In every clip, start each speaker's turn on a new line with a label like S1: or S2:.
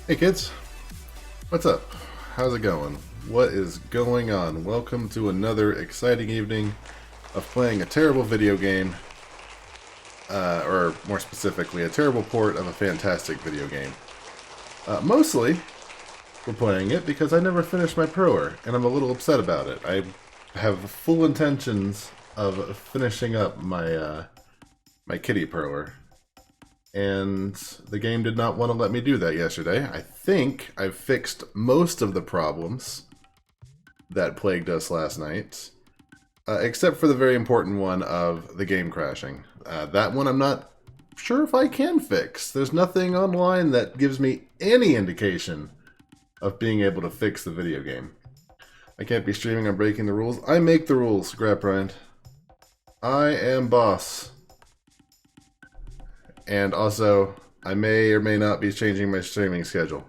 S1: Hey kids, what's up? How's it going? What is going on? Welcome to another exciting evening of playing a terrible video game, or more specifically, a terrible port of a fantastic video game. Mostly, we're playing it because I never finished my proer, and I'm a little upset about it. I have full intentions of finishing up my my kitty proer, and the game did not want to let me do that yesterday. I think I've fixed most of the problems that plagued us last night, except for the very important one of the game crashing. That one I'm not sure if I can fix. There's nothing online that gives me any indication of being able to fix the video game. I can't be streaming on breaking the rules. I make the rules, Graprind. I am boss. And also, I may or may not be changing my streaming schedule.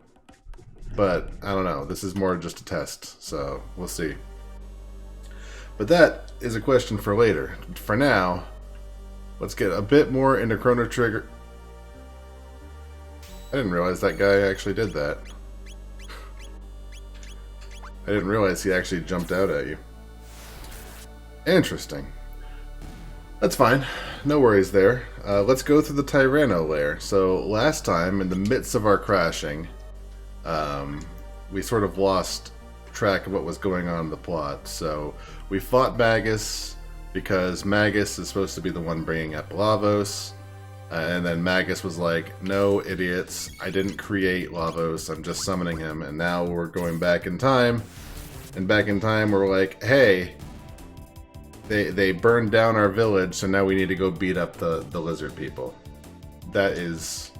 S1: But, I don't know. This is more just a test, so we'll see. But that is a question for later. For now, let's get a bit more into Chrono Trigger. I didn't realize that guy actually did that. I didn't realize he actually jumped out at you. Interesting. That's fine. No worries there. Let's go through the Tyranno lair. So last time, in the midst of our crashing, we sort of lost track of what was going on in the plot. So we fought Magus because Magus is supposed to be the one bringing up Lavos. And then Magus was like, no, idiots, I didn't create Lavos, I'm just summoning him. And now we're going back in time. And back in time, we're like, hey, They burned down our village, so now we need to go beat up the lizard people. That is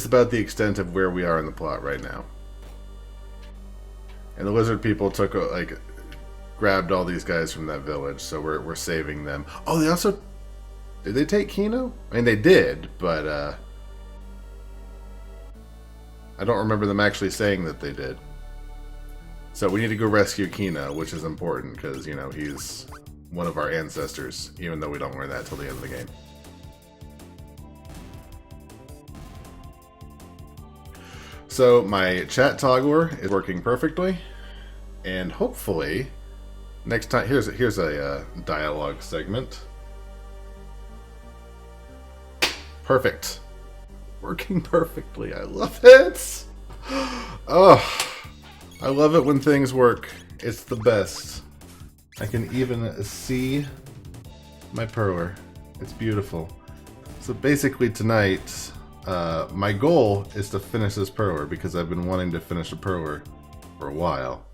S1: about the extent of where we are in the plot right now. And the lizard people took grabbed all these guys from that village, so we're saving them. Oh, they also did they take Kino? I mean, they did, but I don't remember them actually saying that they did. So we need to go rescue Kino, which is important because, you know, he's one of our ancestors, even though we don't learn that till the end of the game. So my chat toggler is working perfectly, and hopefully next time here's a dialogue segment. Perfect, working perfectly. I love it. Oh. I love it when things work. It's the best. I can even see my perler. It's beautiful. So basically tonight, my goal is to finish this perler because I've been wanting to finish a perler for a while.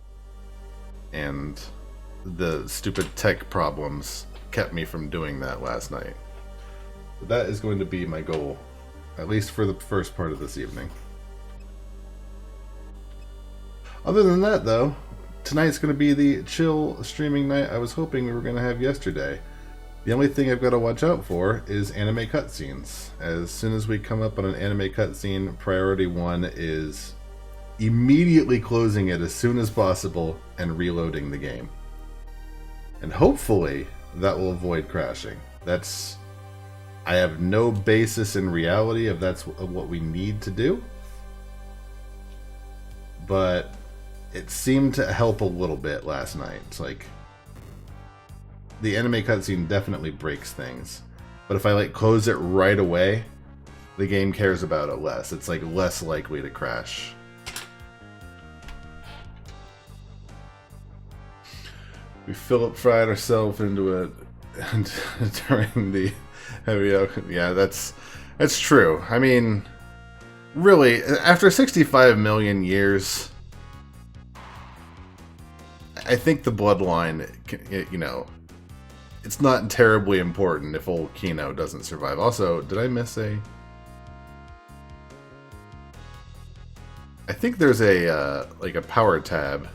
S1: And the stupid tech problems kept me from doing that last night. But that is going to be my goal, at least for the first part of this evening. Other than that, though, tonight's going to be the chill streaming night I was hoping we were going to have yesterday. The only thing I've got to watch out for is anime cutscenes. As soon as we come up on an anime cutscene, priority 1 is immediately closing it as soon as possible and reloading the game. And hopefully, that will avoid crashing. I have no basis in reality if that's what we need to do. But it seemed to help a little bit last night. It's like the anime cutscene definitely breaks things, but if I close it right away, the game cares about it less. It's less likely to crash. We Philip fried ourselves into it during the heavy. Yeah, that's true. I mean, really, after 65 million years, I think the bloodline, you know, it's not terribly important if old Kino doesn't survive. Also, did I miss a... I think there's a power tab,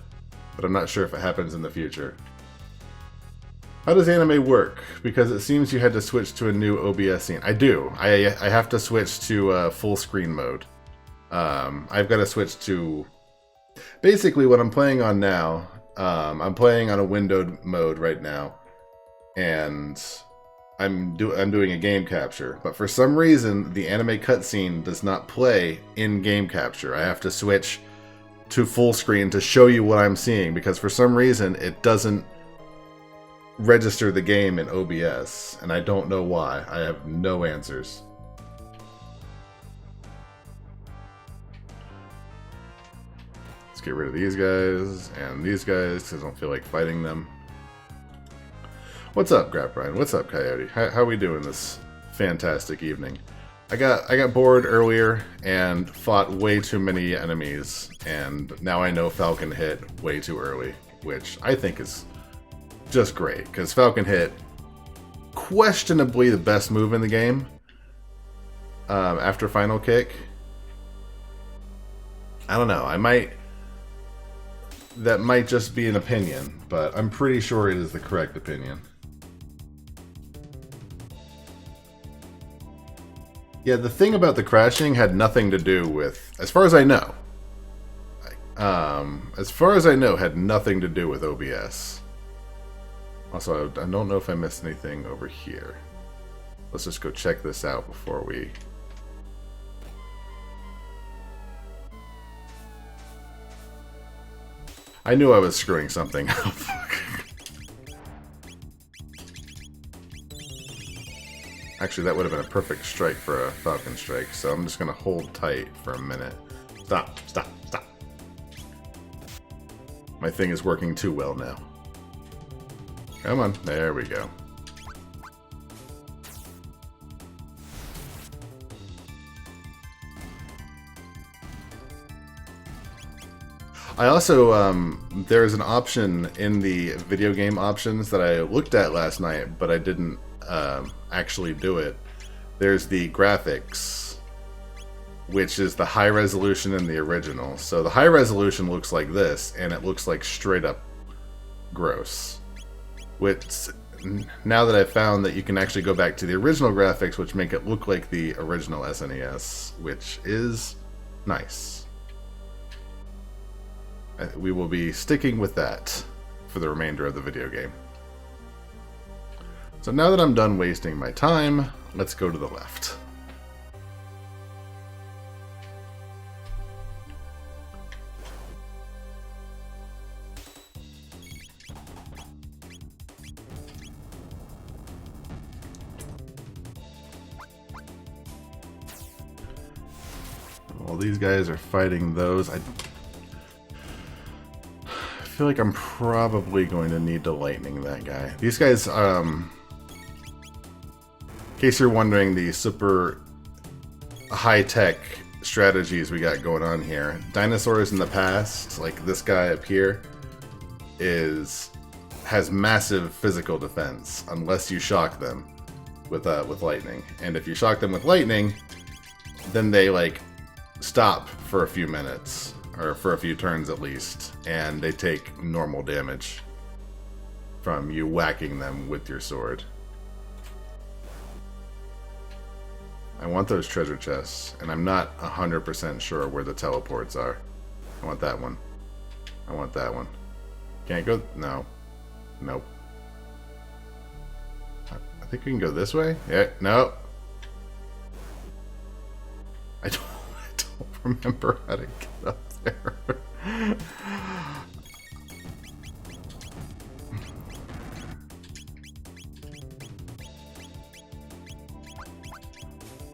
S1: but I'm not sure if it happens in the future. How does anime work? Because it seems you had to switch to a new OBS scene. I do. I have to switch to full screen mode. I've got to switch to... Basically, what I'm playing on now... I'm playing on a windowed mode right now, and I'm doing a game capture, but for some reason the anime cutscene does not play in game capture. I have to switch to full screen to show you what I'm seeing because for some reason it doesn't register the game in OBS, and I don't know why. I have no answers. Let's get rid of these guys and these guys because I don't feel like fighting them. What's up, Grap Ryan? What's up, Coyote? How we doing this fantastic evening? I got bored earlier and fought way too many enemies, and now I know Falcon hit way too early, which I think is just great, because Falcon hit, questionably the best move in the game after Final Kick. I don't know, that might just be an opinion, but I'm pretty sure it is the correct opinion. Yeah, the thing about the crashing had nothing to do with, as far as I know, had nothing to do with OBS. Also, I don't know if I missed anything over here. Let's just go check this out before we... I knew I was screwing something up. Actually, that would have been a perfect strike for a Falcon strike, so I'm just going to hold tight for a minute. Stop, stop, stop. My thing is working too well now. Come on, there we go. I also, there's an option in the video game options that I looked at last night, but I didn't actually do it. There's the graphics, which is the high resolution in the original. So the high resolution looks like this, and it looks like straight up gross. Which, now that I've found that you can actually go back to the original graphics, which make it look like the original SNES, which is nice. We will be sticking with that for the remainder of the video game. So now that I'm done wasting my time, let's go to the left. While these guys are fighting those, I feel like I'm probably going to need to lightning that guy. These guys, in case you're wondering, the super high-tech strategies we got going on here. Dinosaurs in the past, like this guy up here, has massive physical defense unless you shock them with lightning. And if you shock them with lightning, then they like stop for a few minutes, or for a few turns at least, and they take normal damage from you whacking them with your sword. I want those treasure chests, and I'm not 100% sure where the teleports are. I want that one. I want that one. Can't go... No. Nope. I think we can go this way? Yeah, no. I don't remember how to get up there.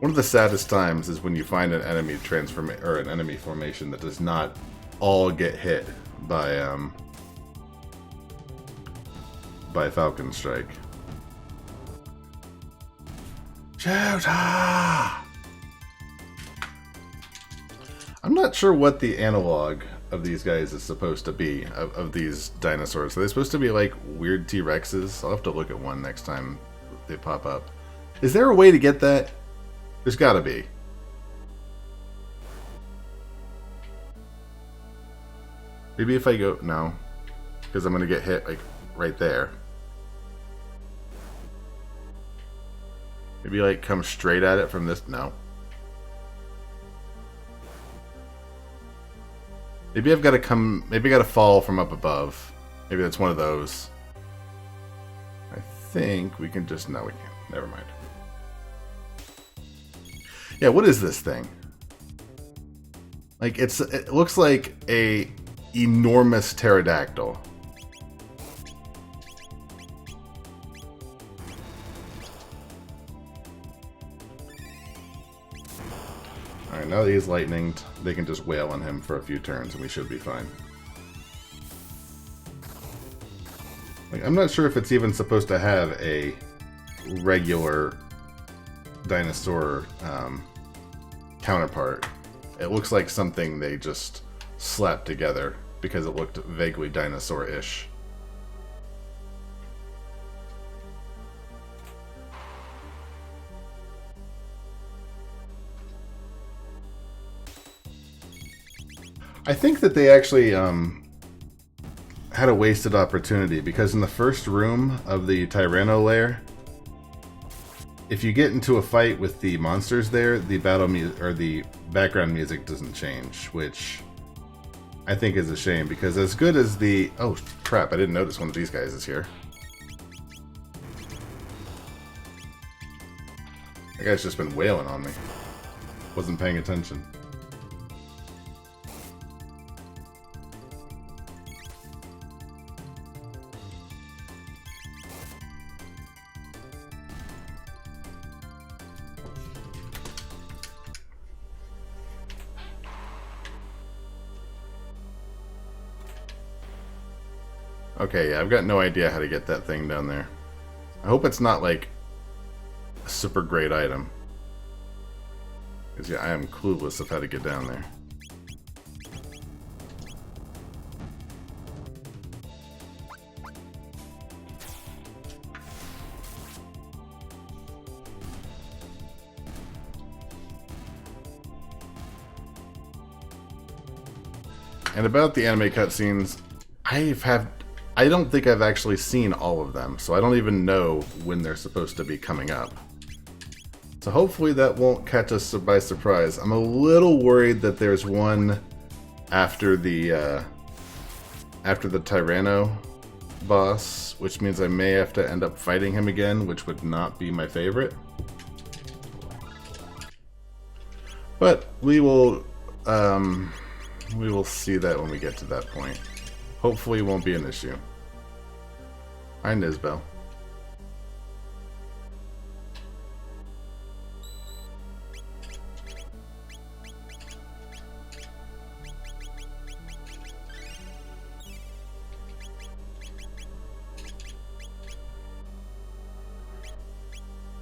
S1: One of the saddest times is when you find an enemy or an enemy formation that does not all get hit by Falcon Strike. Shoot! I'm not sure what the analog of these guys is supposed to be, of these dinosaurs. Are they supposed to be like weird T-Rexes? I'll have to look at one next time they pop up. Is there a way to get that? There's gotta be. Maybe if I go... No. Because I'm gonna get hit like right there. Maybe like come straight at it from this... No. Maybe I've got to come... Maybe I got to fall from up above. Maybe that's one of those. I think we can just... No, we can't. never mind. Yeah, what is this thing? Like, it looks like a enormous pterodactyl. Alright, now that he's lightninged, they can just wail on him for a few turns and we should be fine. Like, I'm not sure if it's even supposed to have a regular dinosaur counterpart. It looks like something they just slapped together because it looked vaguely dinosaur-ish. I think that they actually had a wasted opportunity, because in the first room of the Tyranno lair, if you get into a fight with the monsters there, the battle music or the background music doesn't change, which I think is a shame, because as good as the... Oh crap, I didn't notice one of these guys is here. That guy's just been wailing on me. Wasn't paying attention. Okay, yeah, I've got no idea how to get that thing down there. I hope it's not, like, a super great item. Because, yeah, I am clueless of how to get down there. And about the anime cutscenes, I don't think I've actually seen all of them, so I don't even know when they're supposed to be coming up. So hopefully that won't catch us by surprise. I'm a little worried that there's one after the Tyranno boss, which means I may have to end up fighting him again, which would not be my favorite. But we will see that when we get to that point. Hopefully it won't be an issue. Hi, Nisbel.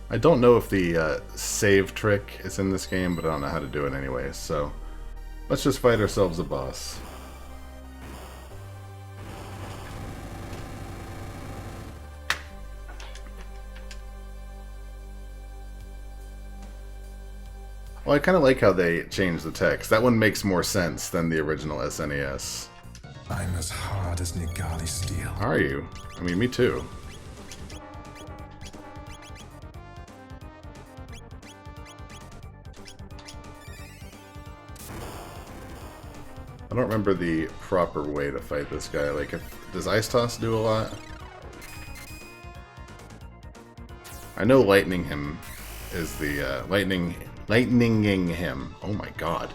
S1: I don't know if the save trick is in this game, but I don't know how to do it anyway, so let's just fight ourselves a boss. Well, I kind of like how they changed the text. That one makes more sense than the original SNES.
S2: I'm as hard as Nigali steel.
S1: Are you? I mean, me too. I don't remember the proper way to fight this guy. Like, does Ice Toss do a lot? I know lightning him is the lightninging him. Oh my god.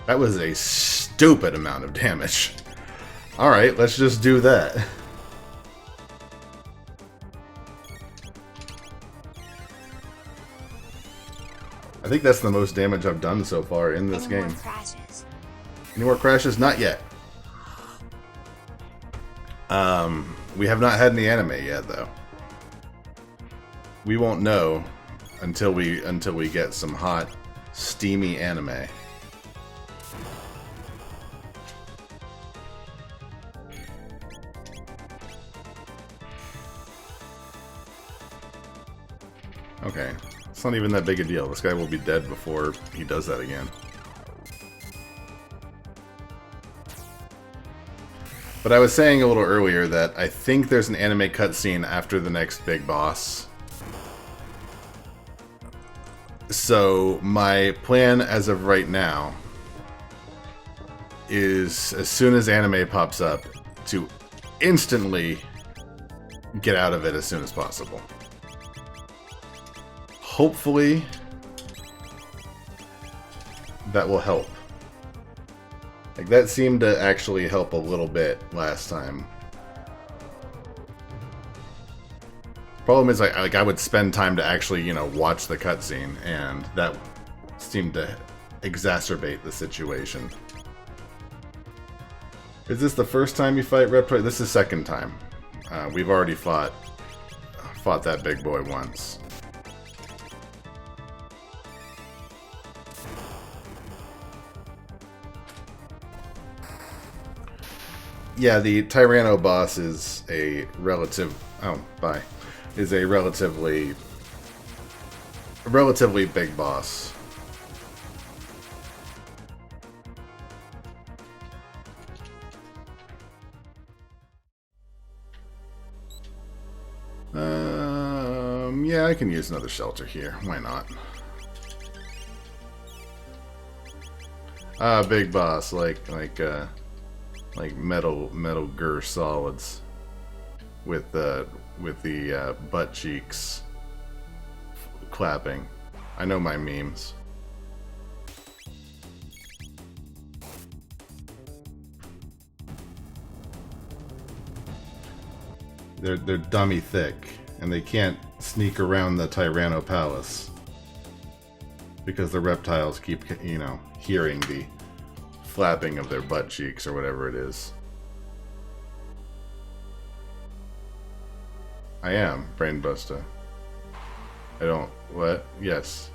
S1: That was a stupid amount of damage. Alright, let's just do that. I think that's the most damage I've done so far in this game. Any more crashes? Not yet. We have not had any anime yet, though. We won't know until we get some hot, steamy anime. Okay, it's not even that big a deal. This guy will be dead before he does that again. But I was saying a little earlier that I think there's an anime cutscene after the next big boss. So my plan as of right now is, as soon as anime pops up, to instantly get out of it as soon as possible. Hopefully, that will help. Like, that seemed to actually help a little bit last time. Problem is, I would spend time to actually, you know, watch the cutscene, and that seemed to exacerbate the situation. Is this the first time you fight Reptile? This is second time. We've already fought that big boy once. Yeah, the Tyranno boss is a relative. Oh, bye. Is a relatively big boss. Yeah, I can use another shelter here. Why not? Big boss, like metal gur solids with the butt cheeks clapping. I know my memes. They're dummy thick, and they can't sneak around the Tyranno Palace because the reptiles keep, you know, hearing the flapping of their butt cheeks or whatever it is. I am Brainbuster. I don't. What? Yes.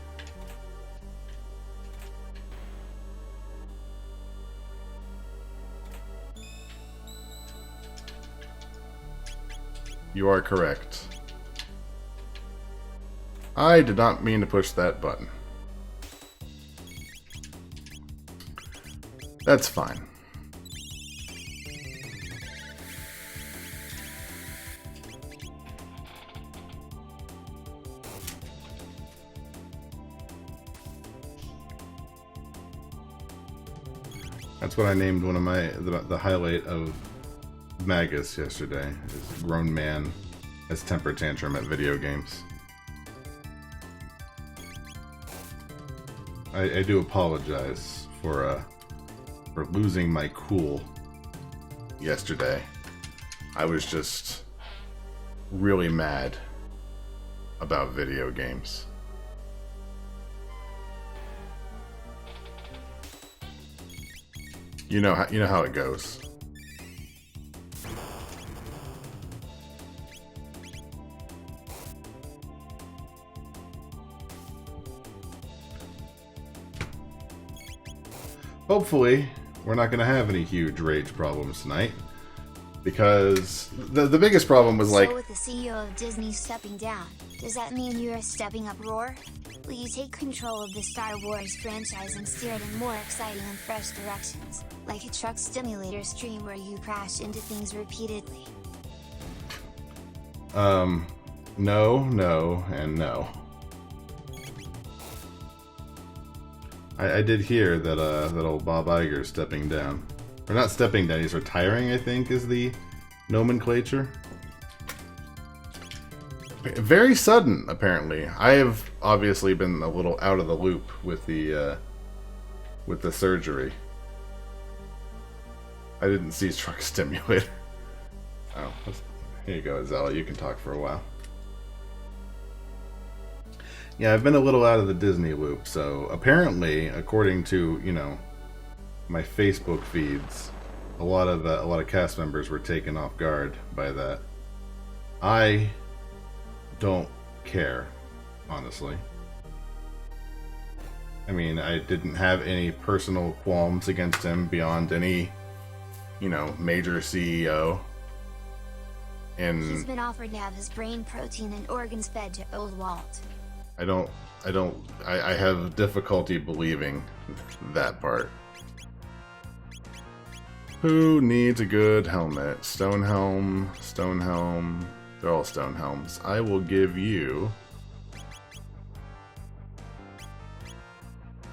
S1: You are correct. I did not mean to push that button. That's fine. That's what I named one of the highlight of Magus yesterday. Is grown man has temper tantrum at video games. I do apologize for losing my cool yesterday. I was just really mad about video games. You know how it goes. Hopefully, we're not going to have any huge rage problems tonight, because the biggest problem was like...
S3: So with the CEO of Disney stepping down, does that mean you're stepping up Roar? Will you take control of the Star Wars franchise and steer it in more exciting and fresh directions, like a truck simulator stream where you crash into things repeatedly?
S1: No, and no. I did hear that that old Bob Iger's stepping down. Or not stepping down, he's retiring, I think, is the nomenclature. Very sudden, apparently. I have obviously been a little out of the loop with the surgery. I didn't see Truck Stimulator. Oh, here you go, Zella. You can talk for a while. Yeah, I've been a little out of the Disney loop, so apparently, according to, you know, my Facebook feeds, a lot of cast members were taken off guard by that. I don't care, honestly. I mean, I didn't have any personal qualms against him beyond any, you know, major CEO. And
S3: he's been offered to have his brain protein and organs fed to old Walt.
S1: I have difficulty believing that part. Who needs a good helmet? Stonehelm, Stonehelm. They're all Stonehelms. I will give you...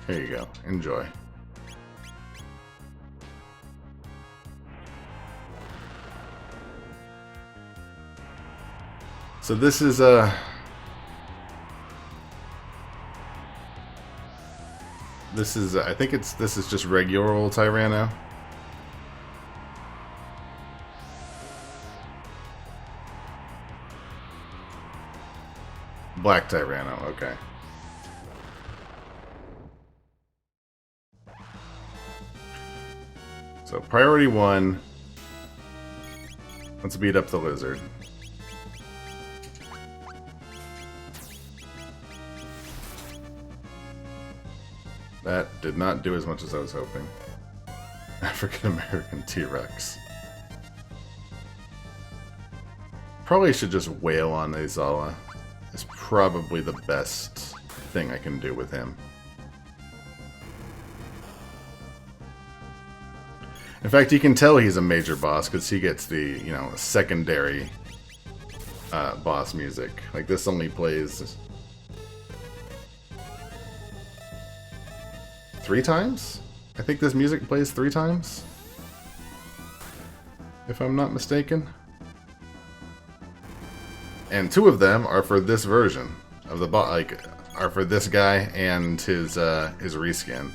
S1: Here you go. Enjoy. So this is I think this is just regular old Tyranno. Black Tyranno, okay. So priority 1. Let's beat up the lizard. That did not do as much as I was hoping. African American T-Rex. Probably should just wail on Azala. It's probably the best thing I can do with him. In fact, you can tell he's a major boss because he gets the, you know, secondary boss music. Like, this only plays 3 times? I think this music plays 3 times, if I'm not mistaken. And 2 of them are for this version of the boss, like, are for this guy and his reskin.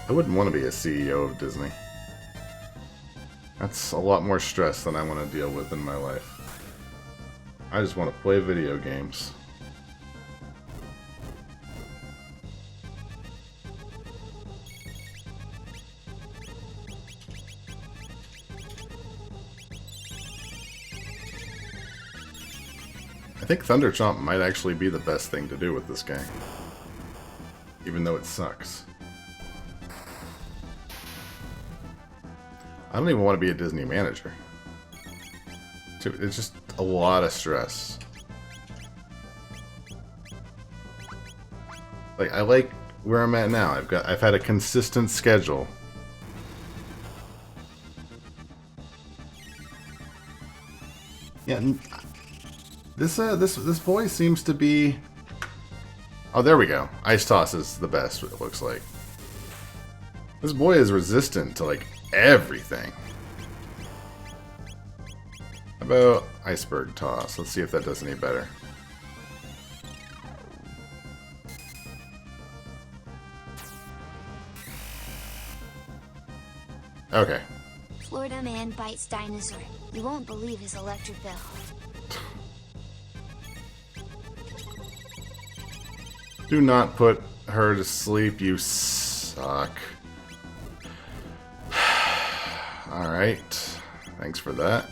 S1: I wouldn't want to be a CEO of Disney. That's a lot more stress than I want to deal with in my life. I just want to play video games. I think Thunder Chomp might actually be the best thing to do with this game. Even though it sucks. I don't even want to be a Disney manager. It's just a lot of stress. Like, I like where I'm at now. I've had a consistent schedule. Yeah, this boy seems to be. Oh, there we go. Ice Toss is the best. It looks like this boy is resistant to like everything. How about Iceberg Toss? Let's see if that does any better. Okay.
S3: Florida man bites dinosaur. You won't believe his electric bill.
S1: Do not put her to sleep, you suck. Alright. Thanks for that.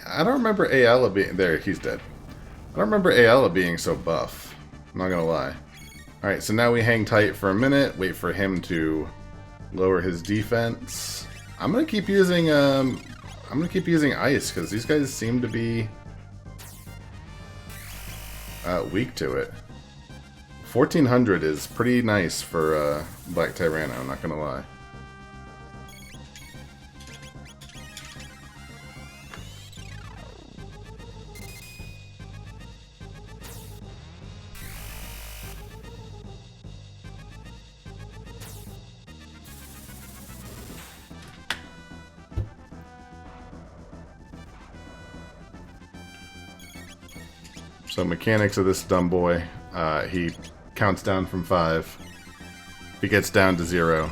S1: I don't remember Ayala being... There, he's dead. I don't remember Ayala being so buff. I'm not gonna lie. Alright, so now we hang tight for a minute, wait for him to lower his defense. I'm gonna keep using ice, because these guys seem to be weak to it. 1400 is pretty nice for Black Tyranno, I'm not gonna lie. So mechanics of this dumb boy, he counts down from 5. If he gets down to 0,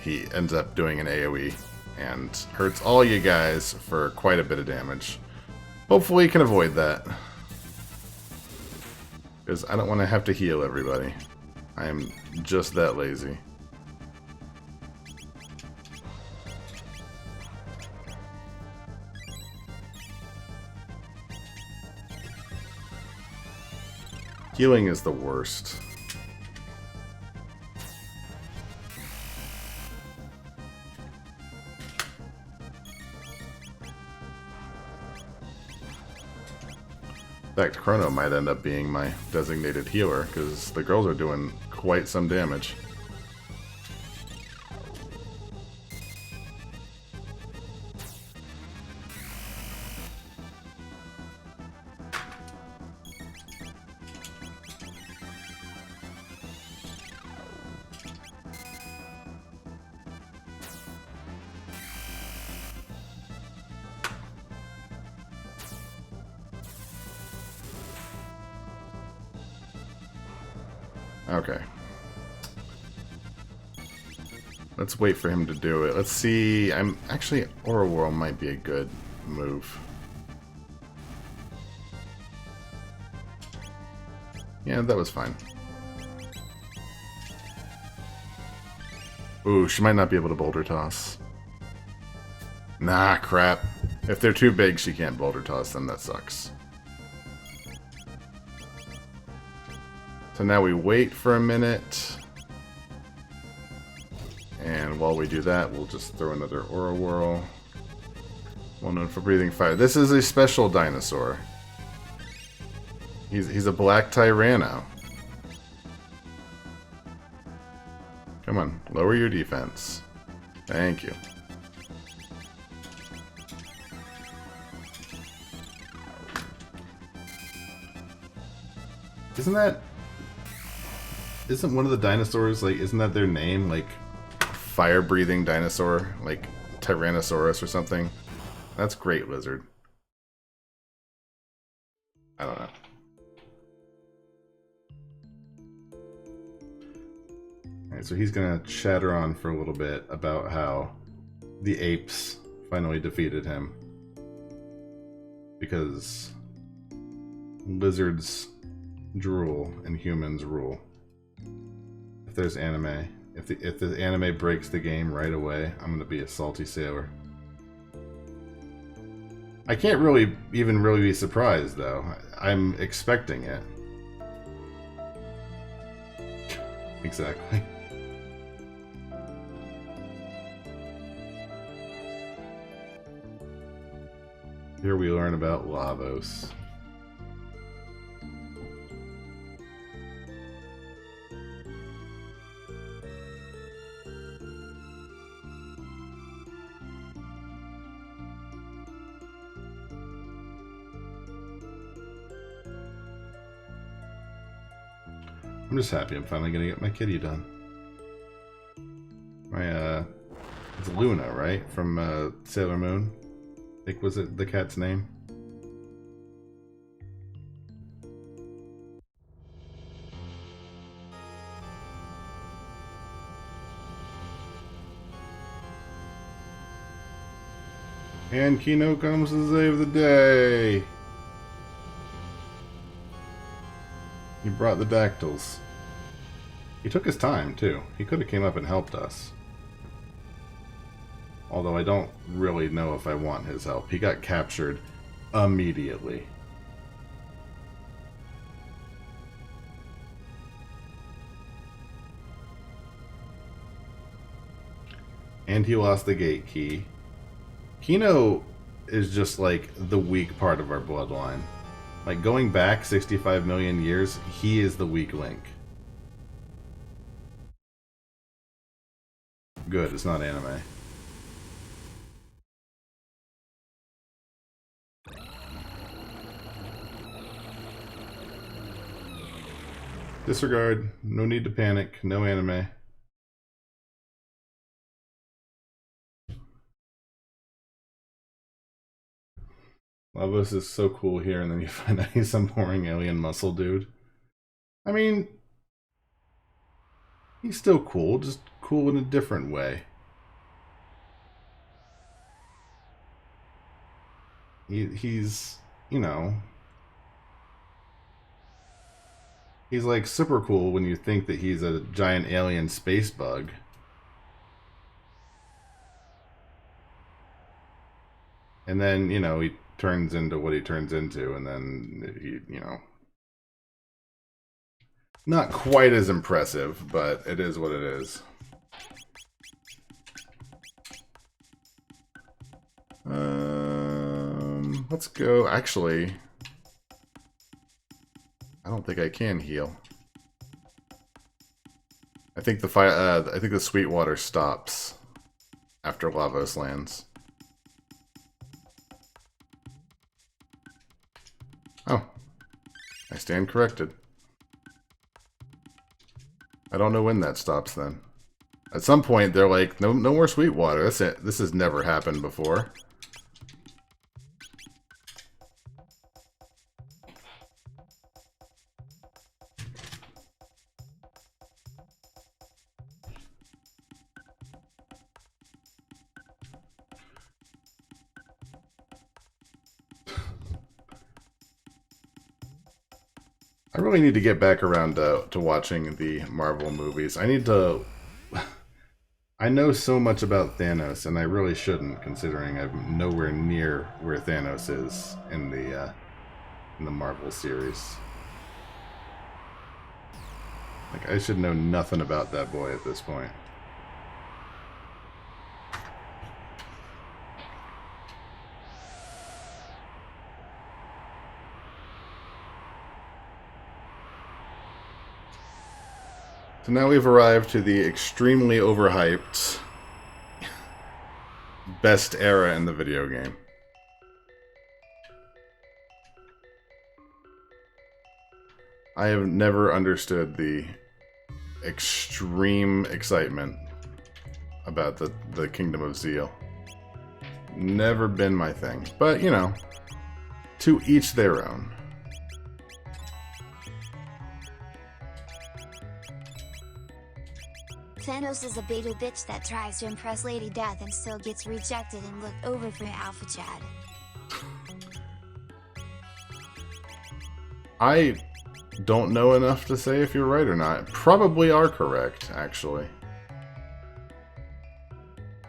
S1: he ends up doing an AoE and hurts all you guys for quite a bit of damage. Hopefully you can avoid that, because I don't want to have to heal everybody. I am just that lazy. Healing is the worst. In fact, Chrono might end up being my designated healer, because the girls are doing quite some damage. Okay. Let's wait for him to do it. Let's see. I'm actually Aura Whirl might be a good move. Yeah, that was fine. Ooh, she might not be able to Boulder Toss. Nah, crap. If they're too big, she can't Boulder Toss, then that sucks. So now we wait for a minute. And while we do that, we'll just throw another Aura Whirl. Well known for breathing fire. This is a special dinosaur. He's a black Tyranno. Come on, lower your defense. Thank you. Isn't one of the dinosaurs, like, isn't that their name? Like, fire-breathing dinosaur? Like, Tyrannosaurus or something? That's great, Lizard. I don't know. Alright, so he's gonna chatter on for a little bit about how the apes finally defeated him. Because lizards drool and humans rule. If there's anime, if the anime breaks the game right away, I'm gonna be a salty sailor. I can't really be surprised though. I'm expecting it. Exactly. Here we learn about Lavos. I'm just happy I'm finally gonna get my kitty done. It's Luna, right? From Sailor Moon. I think, was it the cat's name? And Kino comes to save the day. He brought the dactyls. He took his time, too. He could have came up and helped us. Although I don't really know if I want his help. He got captured immediately. And he lost the gate key. Kino is just like the weak part of our bloodline. Like, going back 65 million years, he is the weak link. Good, it's not anime. Disregard. No need to panic. No anime. Lavos is so cool here, and then you find out he's some boring alien muscle dude. I mean, he's still cool, just cool in a different way. He's, you know, he's like super cool when you think that he's a giant alien space bug. And then, you know, he turns into what he turns into, and then, you know, Not quite as impressive, but it is what it is. Let's go. Actually, I don't think I can heal. I think the fire. I think the sweet water stops after Lavos lands. Oh, I stand corrected. I don't know when that stops then. At some point, they're like, no more sweet water. That's it. This has never happened before. I really need to get back around to watching the Marvel movies. I need to... I know so much about Thanos, and I really shouldn't, considering I'm nowhere near where Thanos is in the Marvel series. Like, I should know nothing about that boy at this point. So now we've arrived to the extremely overhyped best era in the video game. I have never understood the extreme excitement about the Kingdom of Zeal. Never been my thing. But, you know, to each their own.
S3: Thanos is a beta bitch that tries to impress Lady Death and still gets rejected and looked over for Alpha Chad.
S1: I don't know enough to say if you're right or not. Probably are correct, actually.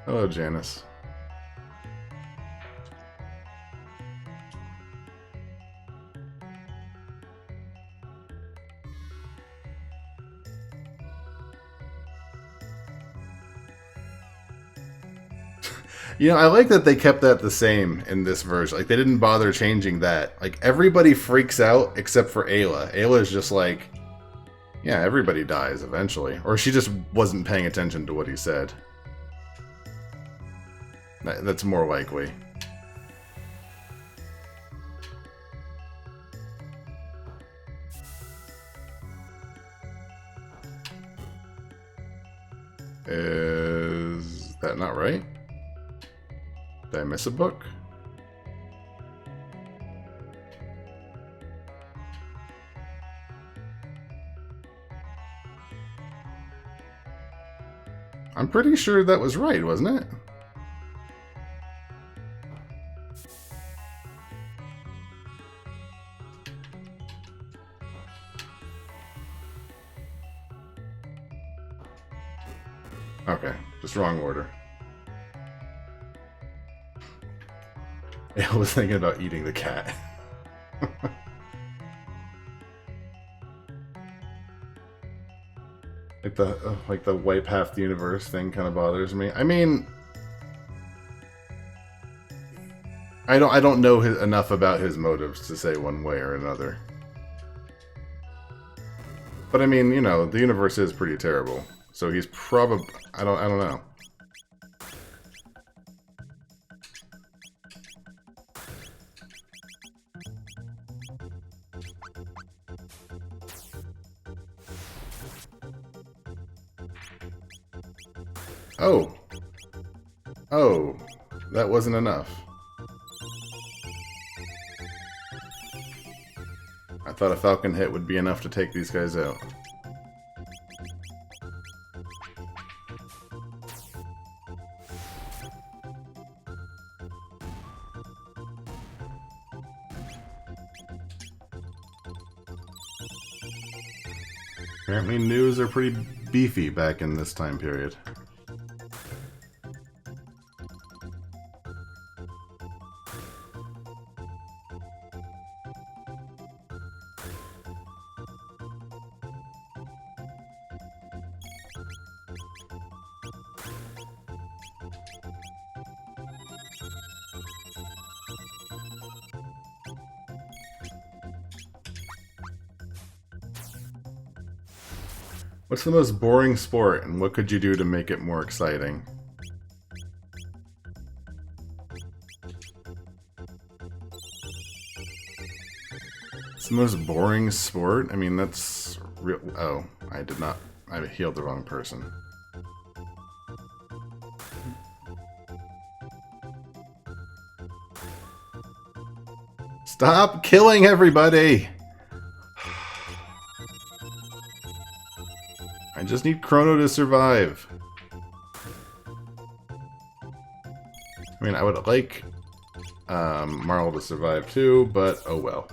S1: Hello, Janice. You know, I like that they kept that the same in this version. Like, they didn't bother changing that. Like, everybody freaks out except for Ayla. Ayla's just like, yeah, everybody dies eventually. Or she just wasn't paying attention to what he said. That's more likely. Is that not right? Did I miss a book? I'm pretty sure that was right, wasn't it? Okay, just wrong order. I was thinking about eating the cat. like the wipe half the universe thing kind of bothers me. I mean, I don't know enough about his motives to say one way or another. But I mean, you know, the universe is pretty terrible, so he's probably I don't know. Oh. Oh. That wasn't enough. I thought a Falcon hit would be enough to take these guys out. Apparently news are pretty beefy back in this time period. What's the most boring sport, and what could you do to make it more exciting? It's the most boring sport? I mean, that's real. Oh, I did not. I healed the wrong person. Stop killing everybody! I just need Chrono to survive. I mean, I would like Marl to survive too, but oh well.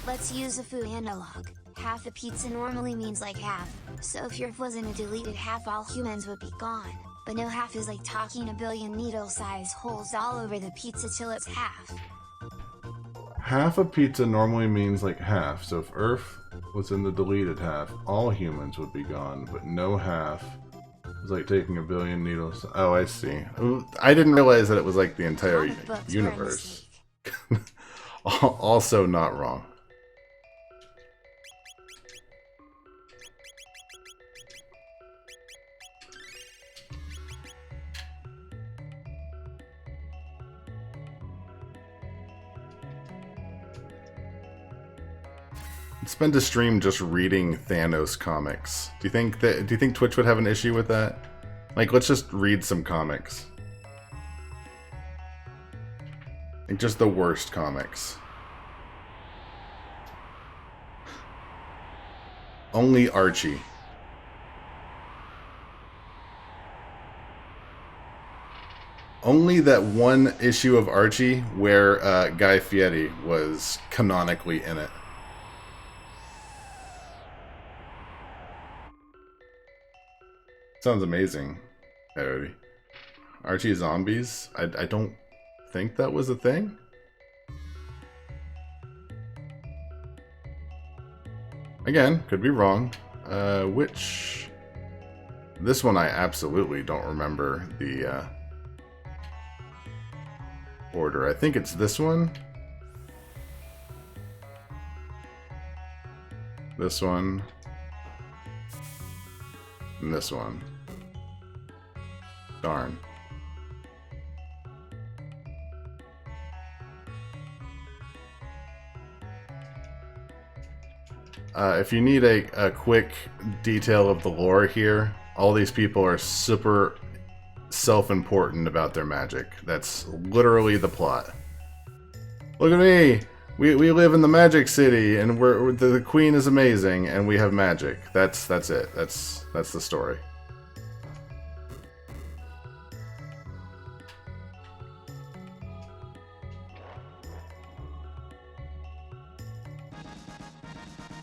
S3: Let's use a food analog. Half a pizza normally means like half, so if yours wasn't a deleted half, all humans would be gone. But no half is like talking a billion needle-sized holes all over the pizza till it's half.
S1: Half a pizza normally means like half, so if Earth was in the deleted half, all humans would be gone, but no half is like taking a billion needles. Oh, I see. I didn't realize that it was like the entire universe. Also not wrong. Spend a stream just reading Thanos comics. Do you think Twitch would have an issue with that? Like, let's just read some comics. Like, just the worst comics. Only Archie. Only that one issue of Archie where Guy Fieri was canonically in it. Sounds amazing, Coyote. Archie Zombies? I don't think that was a thing. Again, could be wrong. Which... This one I absolutely don't remember the order. I think it's this one. This one. And this one. Darn. If you need a quick detail of the lore here, all these people are super self-important about their magic. That's literally the plot. Look at me! We live in the Magic City, and the Queen is amazing, and we have magic. That's it. That's the story.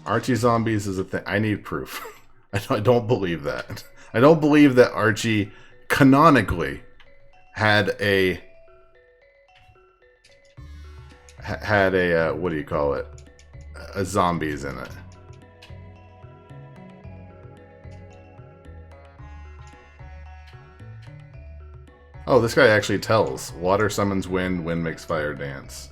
S1: Archie Zombies is a thing. I need proof. I don't believe that. I don't believe that Archie canonically had a what do you call it? A zombies in it. Oh, this guy actually tells. Water summons wind, wind makes fire dance.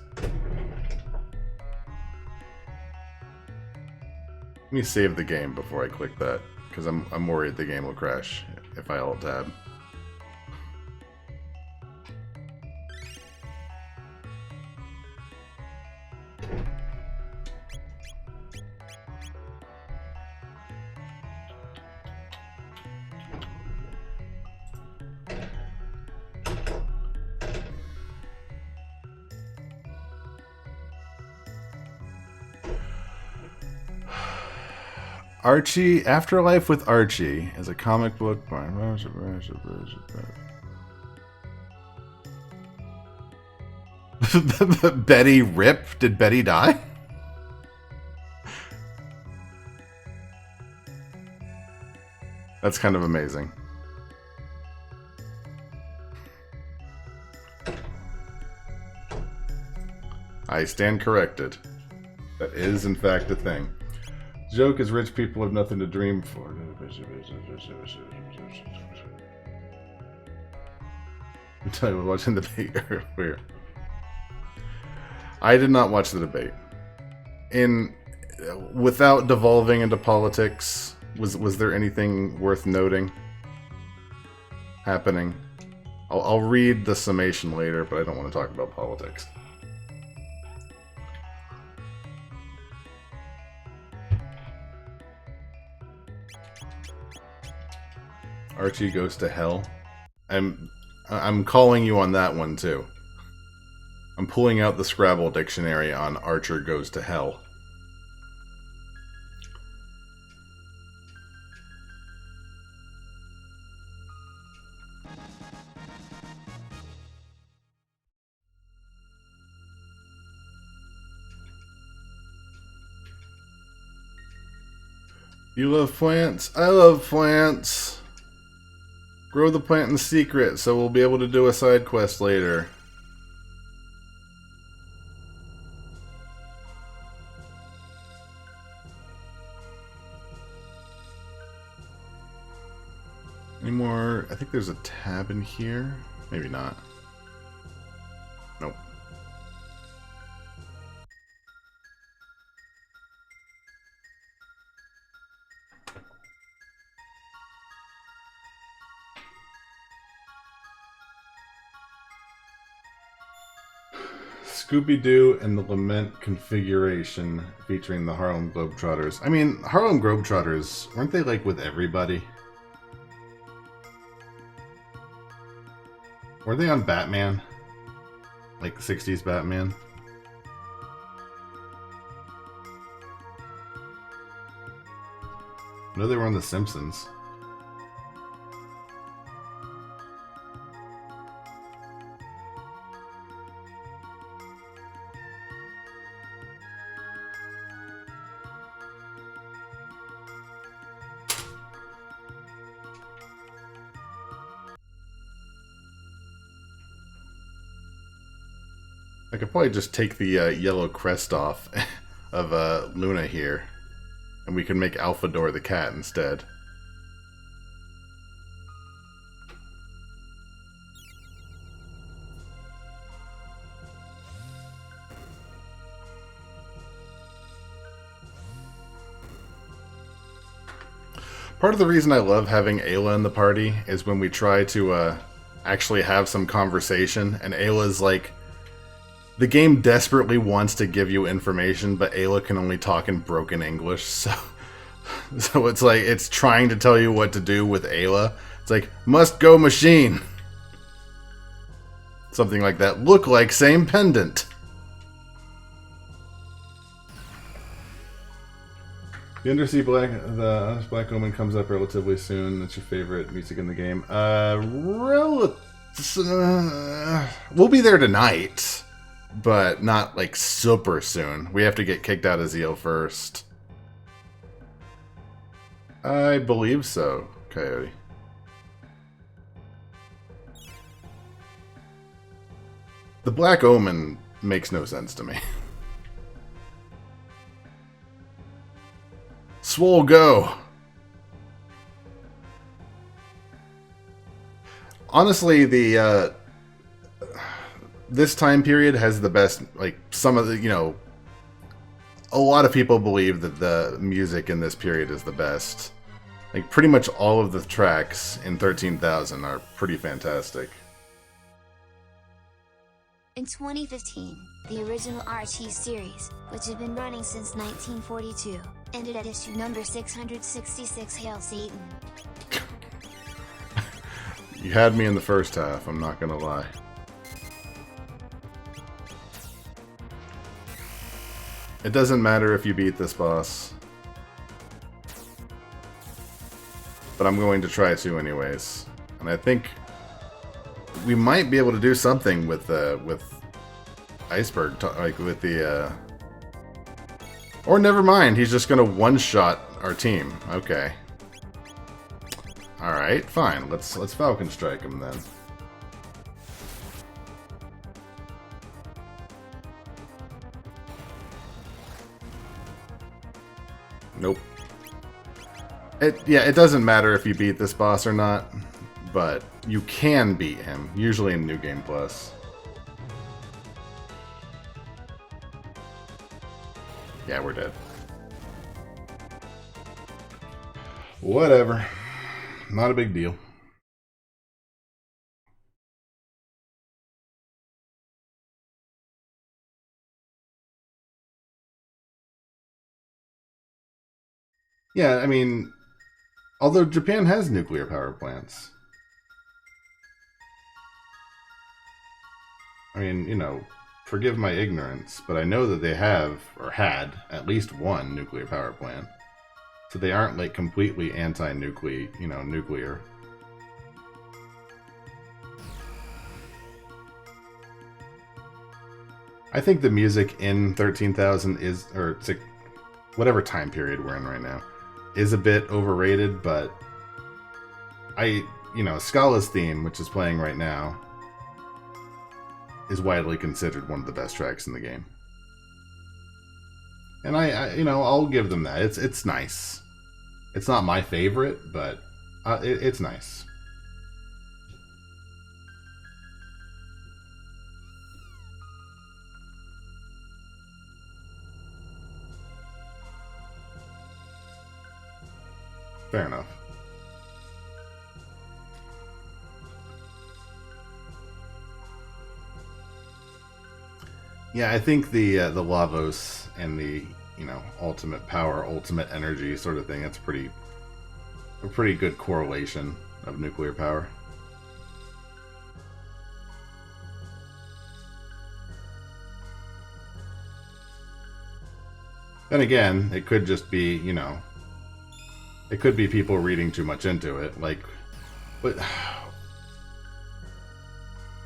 S1: Let me save the game before I click that, because I'm worried the game will crash if I alt tab. Archie, Afterlife with Archie is a comic book by Betty Rip? Did Betty die? That's kind of amazing. I stand corrected. That is, in fact, a thing. Joke is rich people have nothing to dream for. I tell you, I was watching the debate earlier. I did not watch the debate. Without devolving into politics, Was there anything worth noting happening? I'll read the summation later, but I don't want to talk about politics. Archie goes to hell. I'm calling you on that one too. I'm pulling out the Scrabble dictionary on Archer goes to hell. You love plants? I love plants. Grow the plant in secret so we'll be able to do a side quest later. Any more? I think there's a tab in here. Maybe not. Nope. Scooby-Doo and the Lament configuration featuring the Harlem Globetrotters. I mean, Harlem Globetrotters, weren't they like with everybody? Were they on Batman? Like the 60s Batman? I know they were on The Simpsons. I could probably just take the yellow crest off of Luna here, and we can make Alphador the cat instead. Part of the reason I love having Ayla in the party is when we try to actually have some conversation, and Ayla's like, the game desperately wants to give you information, but Ayla can only talk in broken English, so it's like, it's trying to tell you what to do with Ayla. It's like, must go machine. Something like that. Look like same pendant. The Undersea Black, the Black Omen comes up relatively soon. That's your favorite music in the game. We'll be there tonight. But not, like, super soon. We have to get kicked out of Zeal first. I believe so, Coyote. The Black Omen makes no sense to me. Swole go! Honestly, the, this time period has the best, like, some of the, you know, a lot of people believe that the music in this period is the best. Like, pretty much all of the tracks in 13,000 are pretty fantastic.
S3: In 2015, the original RT series, which had been running since 1942, ended at issue number 666. Hail Satan.
S1: You had me in the first half, I'm not gonna lie. It doesn't matter if you beat this boss. But I'm going to try to anyways. And I think we might be able to do something with Iceberg, like with the or never mind, he's just gonna one-shot our team. Okay. Alright, fine. Let's Falcon Strike him then. Nope. Yeah, it doesn't matter if you beat this boss or not, but you can beat him, usually in New Game Plus. Yeah, we're dead. Whatever. Not a big deal. Yeah, I mean, although Japan has nuclear power plants. I mean, you know, forgive my ignorance, but I know that they have, or had, at least one nuclear power plant. So they aren't, like, completely anti-nuclear, you know, nuclear. I think the music in 13,000 is, or whatever time period we're in right now, is a bit overrated, but you know, Scala's theme, which is playing right now, is widely considered one of the best tracks in the game. And I you know, I'll give them that. It's nice. It's not my favorite, but it's nice. Fair enough. Yeah, I think the Lavos and the, you know, ultimate power, ultimate energy sort of thing, that's a pretty good correlation of nuclear power. Then again, it could just be, you know, it could be people reading too much into it. Like, but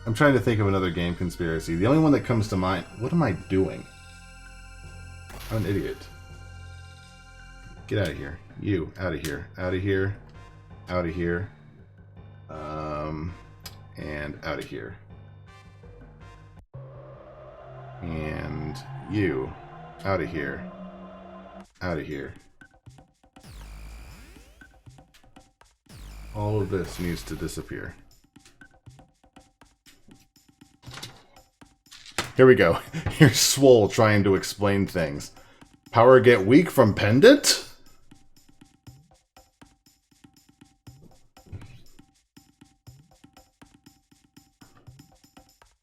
S1: I'm trying to think of another game conspiracy. The only one that comes to mind... What am I doing? I'm an idiot. Get out of here. You, out of here. Out of here. Out of here. And out of here. And you, out of here. Out of here. All of this needs to disappear. Here we go. Here's Swole trying to explain things. Power get weak from pendant?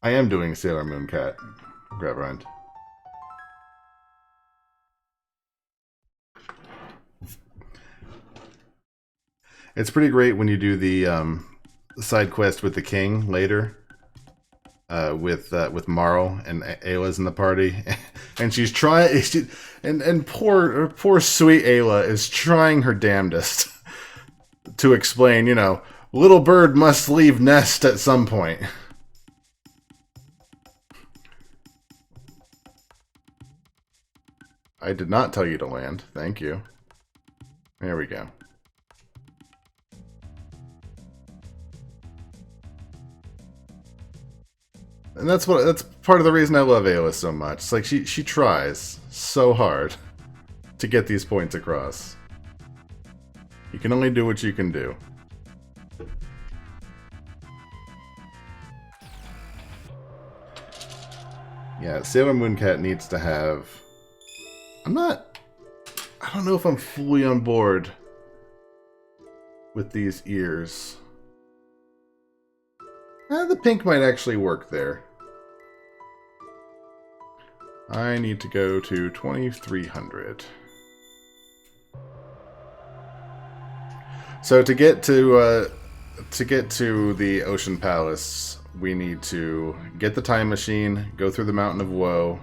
S1: I am doing Sailor Moon Cat. Grab around. It's pretty great when you do the side quest with the king later, with Marl and Ayla's in the party, and she's trying, and poor sweet Ayla is trying her damnedest to explain, you know, little bird must leave nest at some point. I did not tell you to land. Thank you. There we go. And that's part of the reason I love Ayla so much. It's like she tries so hard to get these points across. You can only do what you can do. Yeah, Sailor Moon Cat needs to have... I don't know if I'm fully on board with these ears. The pink might actually work there. I need to go to 2300. So to get to the Ocean Palace, we need to get the time machine, go through the Mountain of Woe,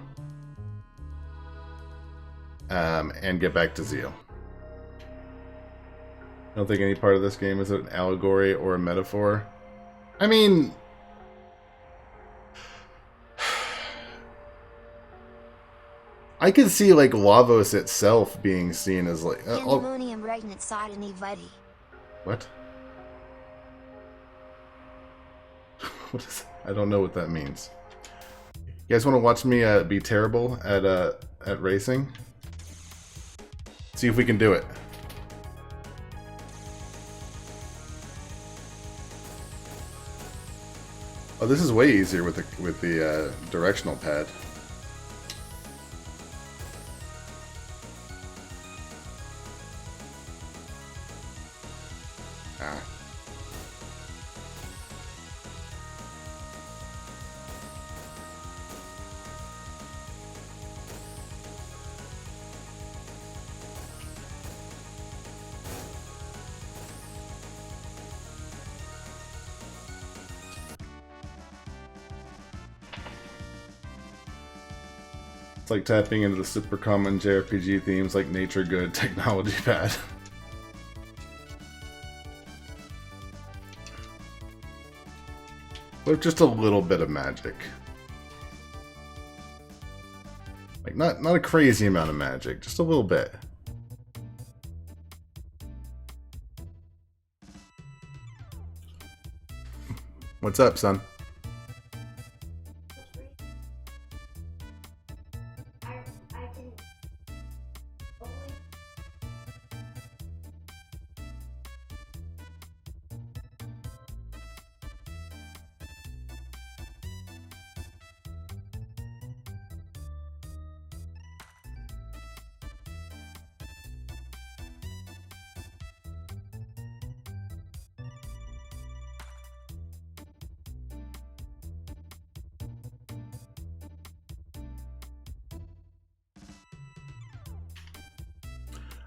S1: and get back to Zeal. I don't think any part of this game is an allegory or a metaphor. I mean... I could see, like, Lavos itself being seen as, like...
S3: Pandemonium regnant sodomy vuddy.
S1: What? What is... I don't know what that means. You guys want to watch me be terrible at racing? See if we can do it. Oh, this is way easier with the directional pad. It's like tapping into the super common JRPG themes like nature good, technology bad. With just a little bit of magic. Like not a crazy amount of magic, just a little bit. What's up, son?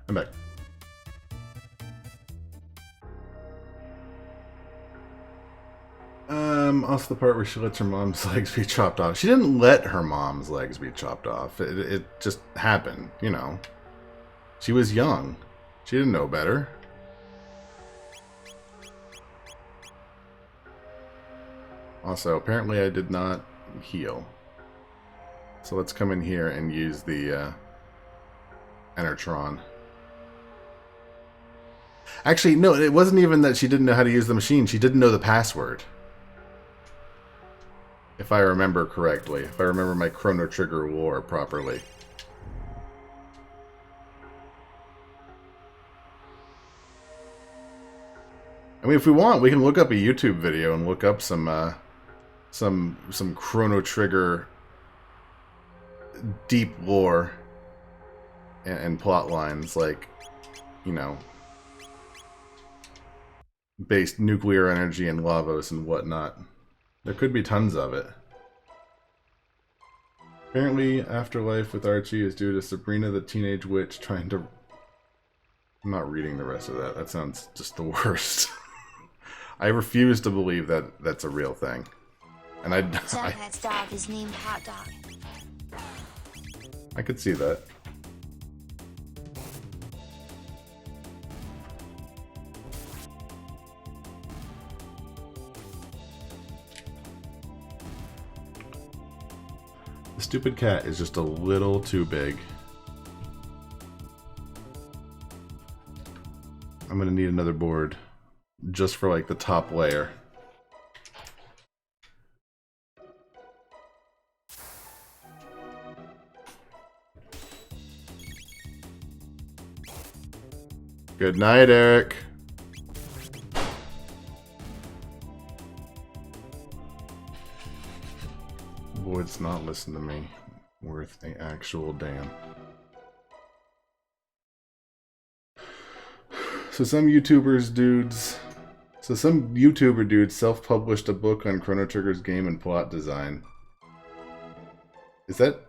S1: I'm back. Also the part where she lets her mom's legs be chopped off. She didn't let her mom's legs be chopped off. It just happened, you know. She was young. She didn't know better. Also, apparently I did not heal. So let's come in here and use the Enertron. Actually, no, it wasn't even that she didn't know how to use the machine. She didn't know the password. If I remember correctly. If I remember my Chrono Trigger lore properly. I mean, if we want, we can look up a YouTube video and look up some Chrono Trigger deep lore and plot lines, like, you know, based nuclear energy and Lavos and whatnot. There could be tons of it. Apparently, Afterlife with Archie is due to Sabrina the Teenage Witch trying to... I'm not reading the rest of that. That sounds just the worst. I refuse to believe that that's a real thing. And
S3: Jughead's dog is named Hot Dog.
S1: I could see that. The stupid cat is just a little too big. I'm gonna need another board just for like the top layer. Good night, Eric. Boyd's not listening to me. Worth the actual damn. So some YouTuber dudes self-published a book on Chrono Trigger's game and plot design. Is that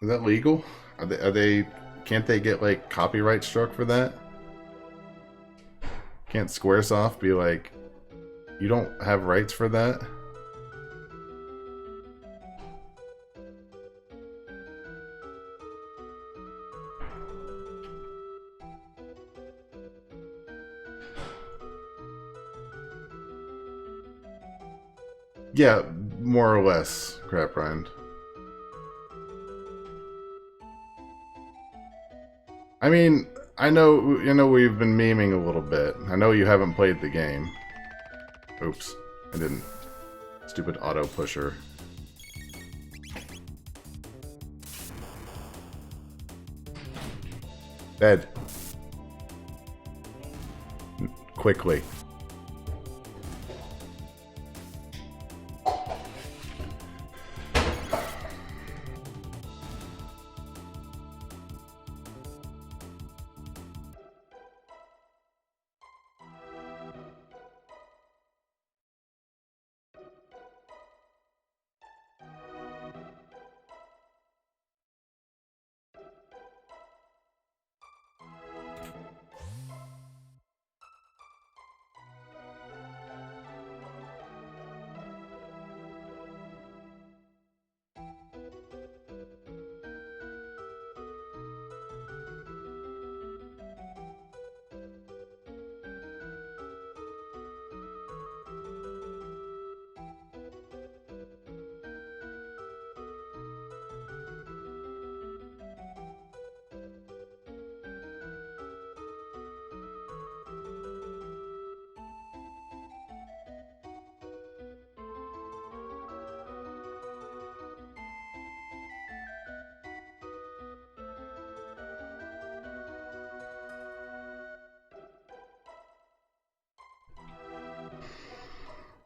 S1: legal? Are they can't they get like copyright struck for that? Can't Squaresoft be like, you don't have rights for that? Yeah, more or less, Crap Rind. I mean, I know we've been memeing a little bit. I know you haven't played the game. Oops, I didn't. Stupid auto pusher. Bed. Quickly.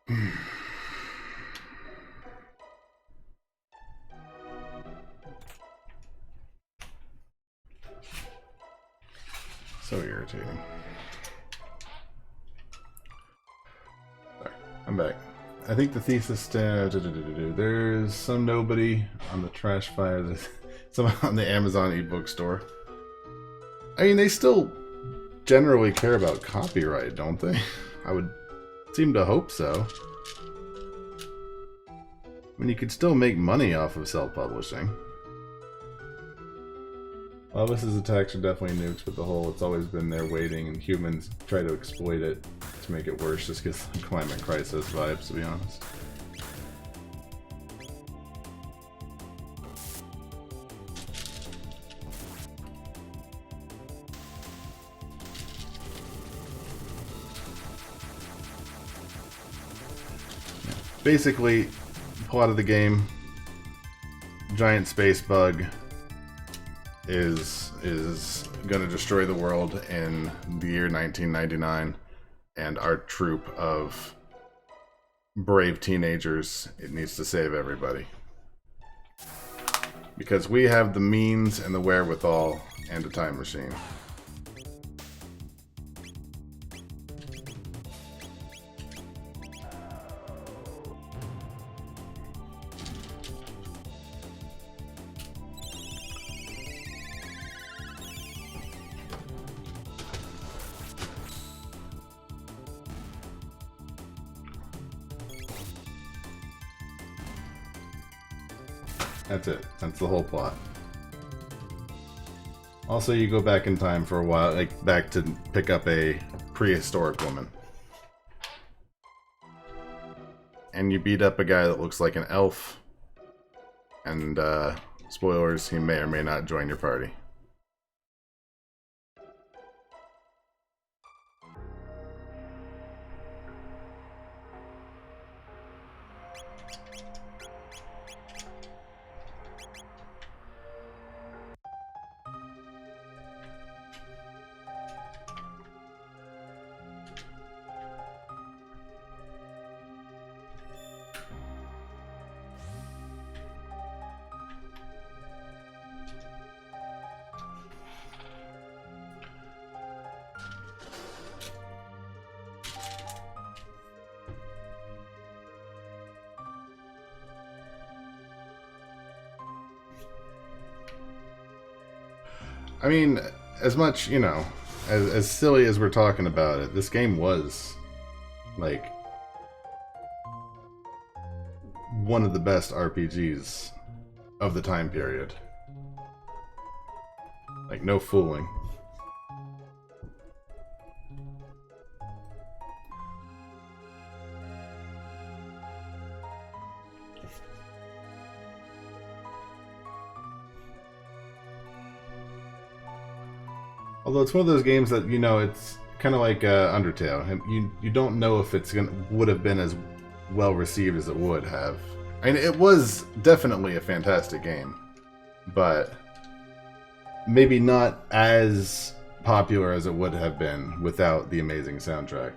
S1: So irritating. Alright, I'm back. I think the thesis there's some nobody on the trash fire, some on the Amazon ebook store. I mean, they still generally care about copyright, don't they? I would seem to hope so. I mean, you could still make money off of self-publishing. Elvis's attacks are definitely nukes, but the whole it's always been there waiting, and humans try to exploit it to make it worse. Just gives them climate crisis vibes, to be honest. Basically, plot of the game: giant space bug is going to destroy the world in the year 1999, and our troop of brave teenagers, it needs to save everybody. Because we have the means and the wherewithal and a time machine. That's it. That's the whole plot. Also, you go back in time for a while, like back to pick up a prehistoric woman. And you beat up a guy that looks like an elf. And, spoilers, he may or may not join your party. I mean, as much, you know, as silly as we're talking about it, this game was, like, one of the best RPGs of the time period. Like, no fooling. Although it's one of those games that, you know, it's kind of like Undertale. You don't know if it's would have been as well received as it would have. I mean, it was definitely a fantastic game, but maybe not as popular as it would have been without the amazing soundtrack.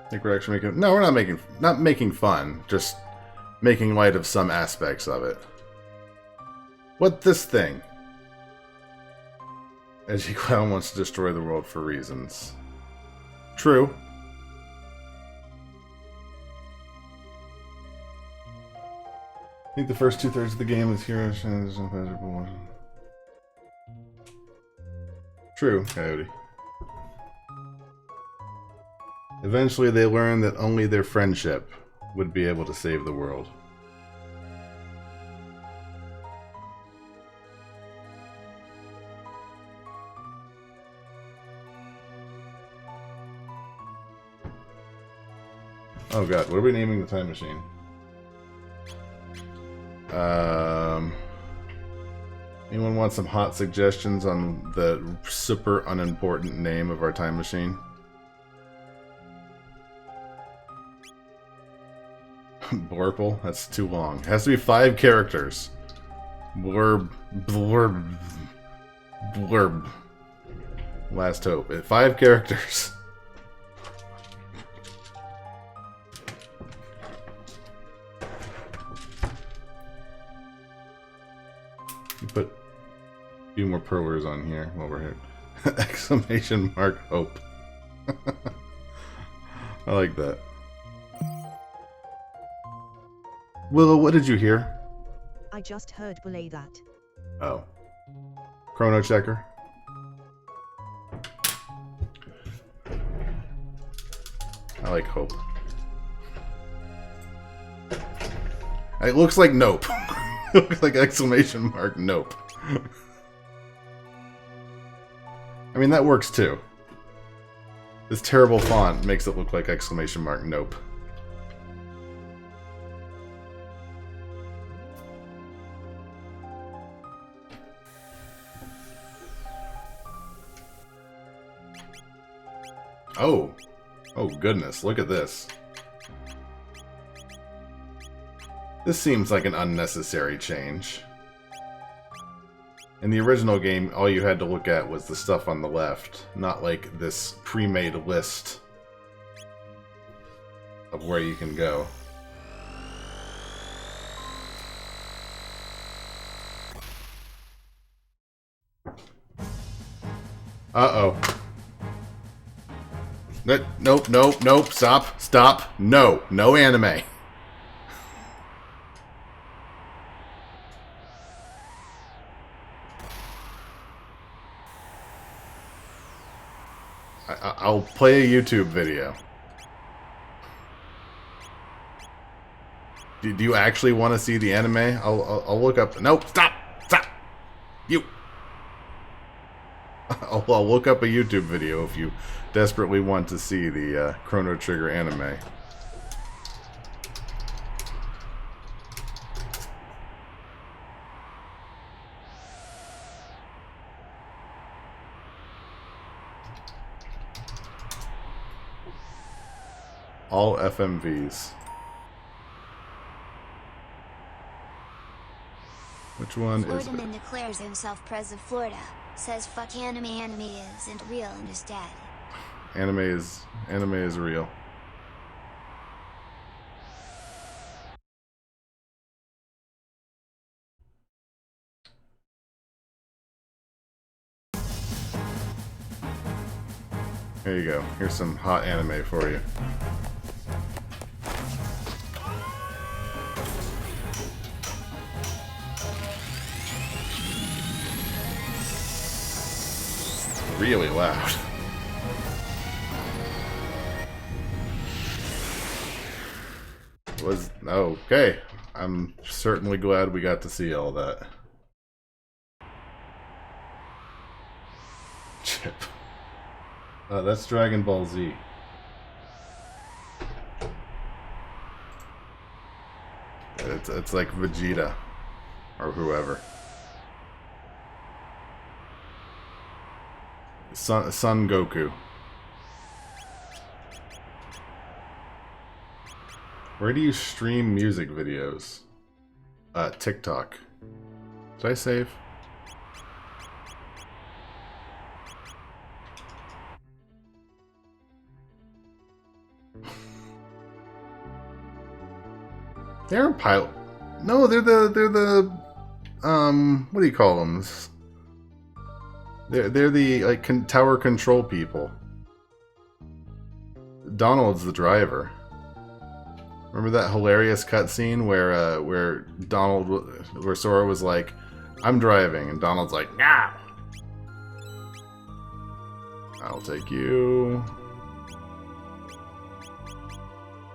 S1: I think we're actually making... No, we're not making fun. Just making light of some aspects of it. What this thing? Edgy Clown wants to destroy the world for reasons. True. I think the first 2/3 of the game is hero. True, Coyote. Eventually they learn that only their friendship would be able to save the world. Oh god, what are we naming the time machine? Anyone want some hot suggestions on the super unimportant name of our time machine? Blurple? That's too long. It has to be 5 characters. Blurb. Blurb. Blurb. Last hope. 5 characters. Put a few more perlers on here while we're here. Exclamation mark hope. I like that. Willow, what did you hear?
S4: I just heard belay that.
S1: Oh. Chrono checker. I like hope. It looks like nope. It looks like exclamation mark nope. I mean, that works too. This terrible font makes it look like exclamation mark nope. Oh. Oh goodness, look at this. This seems like an unnecessary change. In the original game, all you had to look at was the stuff on the left, not like this pre-made list of where you can go. Uh-oh. Nope, nope, nope, stop, stop, no, no anime. I'll play a YouTube video. Do you actually want to see the anime? I'll look up. Nope, stop, stop, you. I'll look up a YouTube video if you desperately want to see the Chrono Trigger anime. All FMVs. Which one is it?
S3: Floridaman declares himself Pres of Florida. Says fuck anime, anime isn't real and is dead.
S1: Anime is real. Here you go. Here's some hot anime for you. Really loud. Was okay. I'm certainly glad we got to see all that. Chip. That's Dragon Ball Z. It's like Vegeta or whoever. Son Goku. Where do you stream music videos? TikTok. Did I save? They're pilot. No, they're the what do you call them? They're the like tower control people. Donald's the driver. Remember that hilarious cutscene where Sora was like, "I'm driving," and Donald's like, "Nah, I'll take you."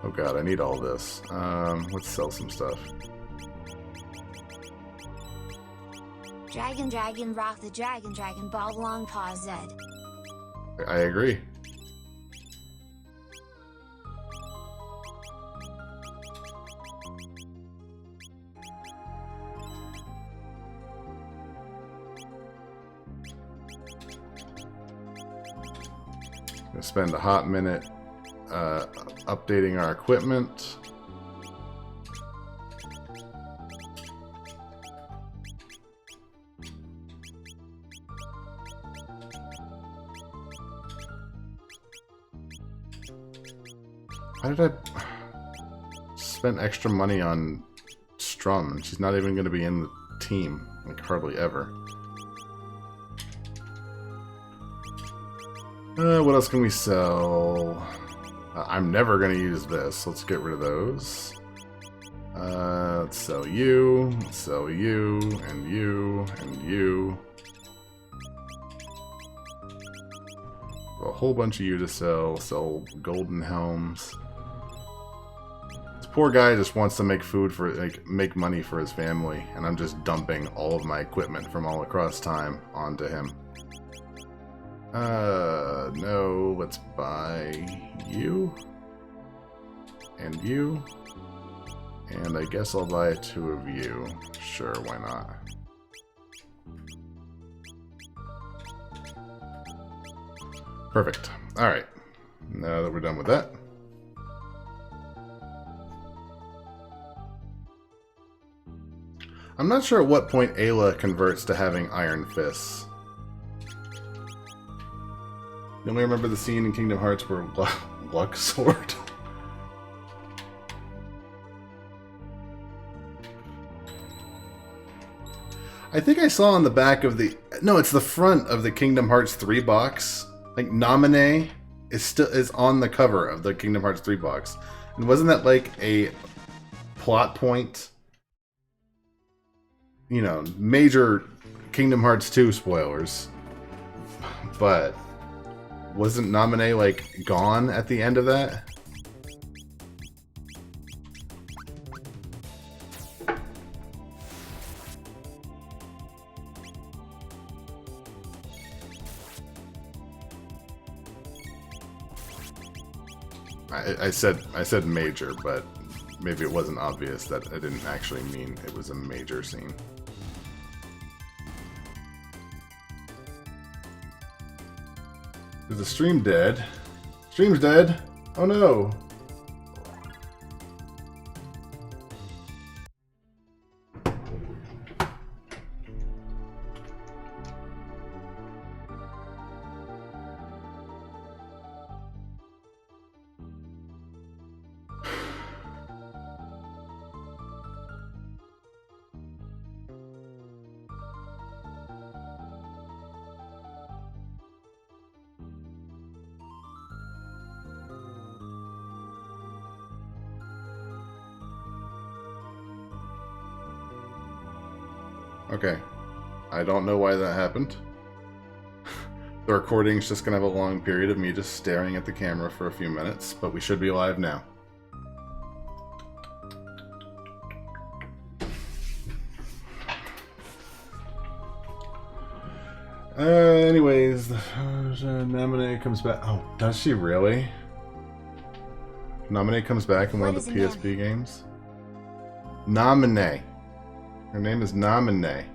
S1: Oh god, I need all this. Let's sell some stuff.
S3: Dragon, dragon, rock the dragon, dragon ball, long pause, Z.
S1: I agree. Gonna spend a hot minute updating our equipment. Why did I spend extra money on Strum? And she's not even going to be in the team. Like, hardly ever. What else can we sell? I'm never going to use this. Let's get rid of those. Let's sell you, and you, and you. A whole bunch of you to sell golden helms. This poor guy just wants to make food for, like, make money for his family, and I'm just dumping all of my equipment from all across time onto him. No, let's buy you. And you. And I guess I'll buy 2 of you. Sure, why not? Perfect. Alright. Now that we're done with that. I'm not sure at what point Ayla converts to having iron fists. You only remember the scene in Kingdom Hearts where Luck Sword? I think I saw on the back of the... No, it's the front of the Kingdom Hearts 3 box. Like, Naminé is on the cover of the Kingdom Hearts 3 box. And wasn't that like a plot point? You know, major Kingdom Hearts 2 spoilers. But wasn't Naminé, like, gone at the end of that? I said major, but maybe it wasn't obvious that I didn't actually mean it was a major scene. Is the stream dead? Stream's dead! Oh no! Okay. I don't know why that happened. The recording's just gonna have a long period of me just staring at the camera for a few minutes, but we should be live now. Anyways, Naminé comes back. Oh, does she really? Naminé comes back in one of the PSP games? Naminé. Her name is Naminé.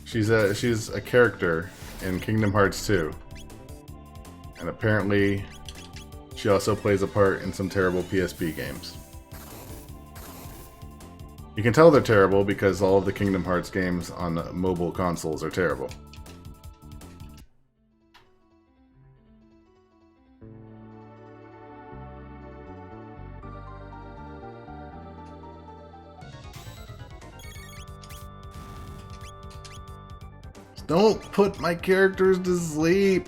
S1: She's a character in Kingdom Hearts 2. And apparently she also plays a part in some terrible PSP games. You can tell they're terrible because all of the Kingdom Hearts games on mobile consoles are terrible. Don't put my characters to sleep!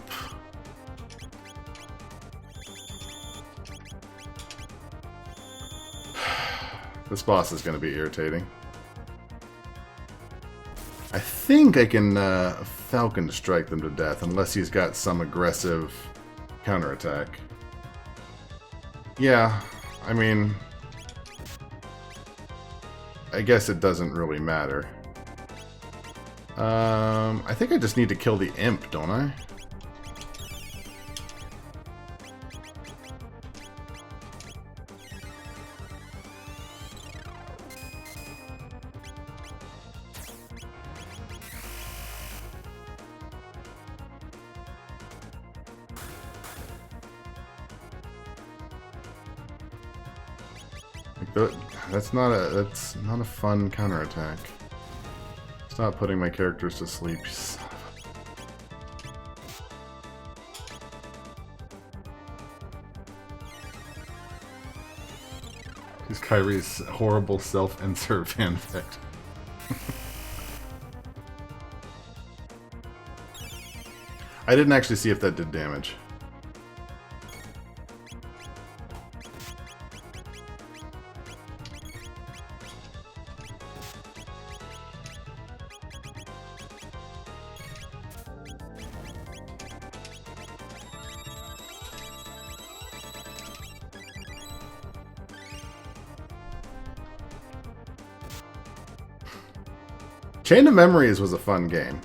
S1: This boss is going to be irritating. I think I can Falcon strike them to death, unless he's got some aggressive counterattack. Yeah, I mean... I guess it doesn't really matter. I think I just need to kill the imp, don't I? That's not a fun counterattack. Stop putting my characters to sleep, you son of a... He's Kyrie's horrible self-insert fanfic. I didn't actually see if that did damage. Chain of Memories was a fun game.